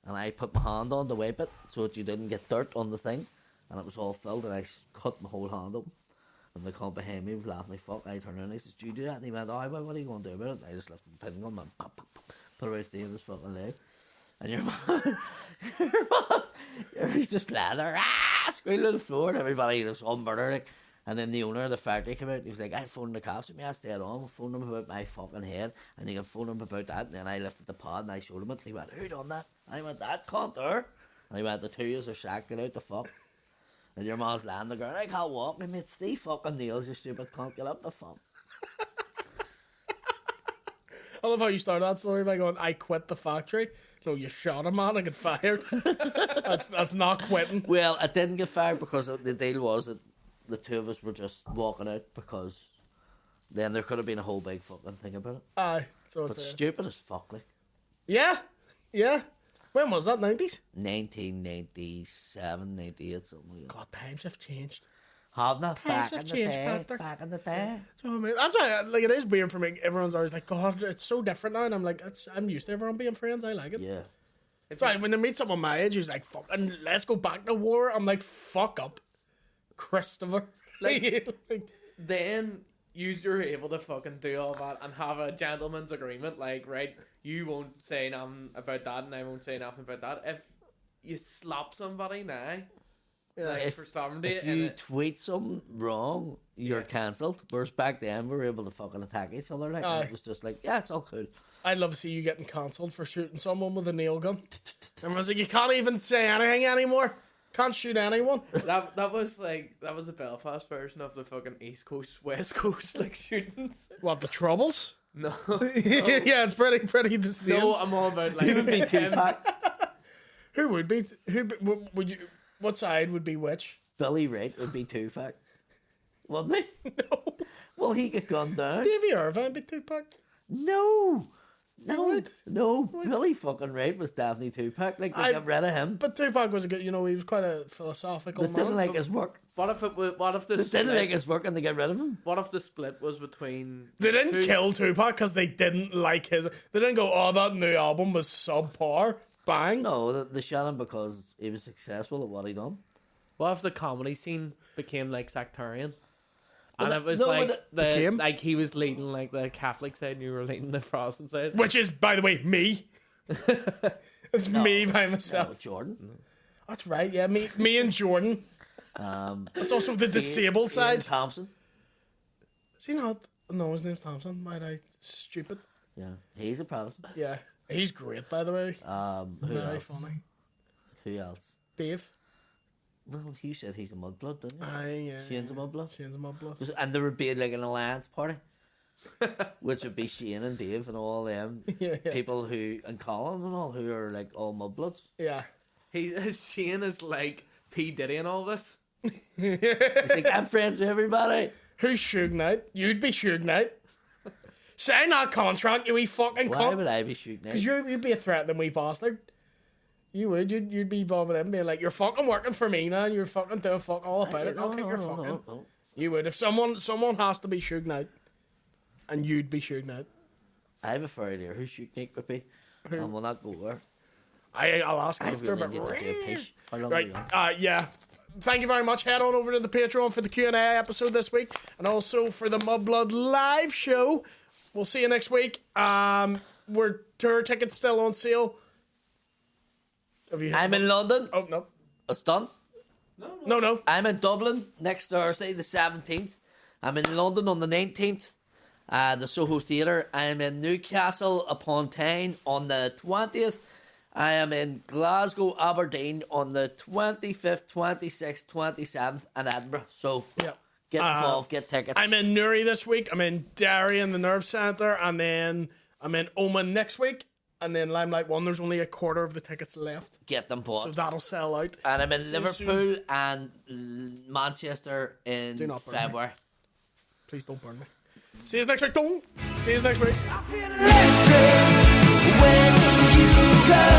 And I put my hand on to wipe it so that you didn't get dirt on the thing. And it was all filled, and I cut my whole hand open. And the cunt behind me was laughing like fuck. I turned around and I said, "Do you do that?" And he went, "Oh, what are you going to do about it?" And I just lifted the pin gun and pop, pop, pop, put it right there in his fucking leg. And your man, he's just lying there, squealing on the floor, and everybody was all murder. Like. And then the owner of the factory came out. He was like, "I'm phoning the cops." I mean, I stayed on. I phoned him about my fucking head, and he can phone him about that. And then I lifted the pod and I showed him it. And he went, "Who done that?" And I went, "That cunt there." And he went, "The two years are sacked. Get out the fuck." And your man's lying on the ground. "I can't walk." I mean, it's the fucking nails, you stupid cunt. Get up the fuck.
I love how you started that story by going, "I quit the factory." No, you shot a man and got fired. that's not quitting.
Well, I didn't get fired because the deal was that the two of us were just walking out, because then there could have been a whole big fucking thing about it.
Aye, so
But
it's
stupid as fuck, like.
yeah. When was that? 90s?
1997, 98, something like that.
God, times have changed.
Hadn't it?
Times
Back
have
in the
changed,
day.
Factor.
Back in the day.
Do you know what I mean? That's why, like, it is weird for me. Everyone's always like, "God, it's so different now," and I'm like, I'm used to everyone being friends. I like it.
Yeah.
That's why when they meet someone my age who's like, "Fucking, let's go back to war," I'm like, "Fuck up, Christopher."
Like, then you're able to fucking do all that and have a gentleman's agreement, like, right, you won't say nothing about that and I won't say nothing about that. If you slap somebody now, like, for sovereignty,
If you tweet something wrong, you're cancelled. Whereas back then, we were able to fucking attack each other. Like, and it was just like, yeah, it's all cool.
I'd love to see you getting cancelled for shooting someone with a nail gun. And I was like, you can't even say anything anymore. Can't shoot anyone.
that was a Belfast version of the fucking East Coast, West Coast, like, shootings.
What, the Troubles?
No.
Yeah, it's pretty the same.
No, I'm all about, like,
You would be Tupac.
Who would be? Would you? What side would be which?
Billy Wright would be Tupac. Wouldn't he?
No.
Well, he got gunned down.
Davy Irvine be Tupac?
No.
would?
No. Billy fucking Wright was definitely Tupac. Like, they got rid of him.
But Tupac was a good, he was quite a philosophical
They
man.
didn't like his work.
What if the
They
split,
didn't like his work and they got rid of him.
what if the split was between
They didn't
two-
kill Tupac because they didn't like his. They didn't go, "Oh, that new album was subpar." Bang.
No, they shot him because he was successful at what he done.
What if the comedy scene became, like, sectarian?
Well,
And it was
no,
like
but
became?
like he was leading, like, the Catholic side and you were leading the Protestant side.
Which is, by the way, me. It's me by myself.
No, Jordan.
That's right. Yeah, me and Jordan. It's also the disabled
Ian
side.
Thompson.
Is he not? No, his name's Thompson. Why I stupid?
Yeah, he's a Protestant.
Yeah, he's great, by the way.
Who
Very
else?
funny.
Who else?
Dave.
Well, you said he's a Mudblood, didn't you?
Aye, yeah.
Shane's a Mudblood.
Shane's a Mudblood.
And there would be like an alliance party, which would be Shane and Dave and all them
Yeah.
people who, and Colin and all, who are like all Mudbloods.
Yeah.
Shane is like P Diddy and all this.
He's like, I'm friends with everybody.
Who's Suge Knight? You'd be Suge Knight. Sign that contract, you wee fucking
Why
cunt.
would I be shooting
Because
at?
you'd be a threat to me bastard. You would. You'd be bothering him, being like, "You're fucking working for me now, and you're fucking doing fuck all about it." I'll kick your fucking.
No.
You would. If someone has to be Suge Knight, and you'd be Suge Knight.
I have a fairy there. Who shooting Nick would be? And we'll not go there.
I'll ask
I
after,
really
but
need to do a pish. How long
right.
are we on?
Yeah. Thank you very much. Head on over to the Patreon for the Q&A episode this week, and also for the Mudblood live show. We'll see you next week. We're tour tickets still on sale. Have you?
I'm in London.
Oh no.
It's done.
No.
I'm in Dublin next Thursday, the 17th. I'm in London on the 19th. the Soho Theatre. I am in Newcastle upon Tyne on the 20th. I am in Glasgow, Aberdeen on the 25th, 26th, 27th, and Edinburgh. So
Yep.
get involved, get tickets.
I'm in Newry this week. I'm in Derry in the Nerve Centre, and then I'm in Oman next week. And then Limelight 1, there's only a quarter of the tickets left.
Get them bought.
So that'll sell out.
And I'm in
See you
Liverpool and Manchester
Do
in
not burn me.
February.
Please don't burn me. See you next week. Don't. See you next week.
I feel electric when you go.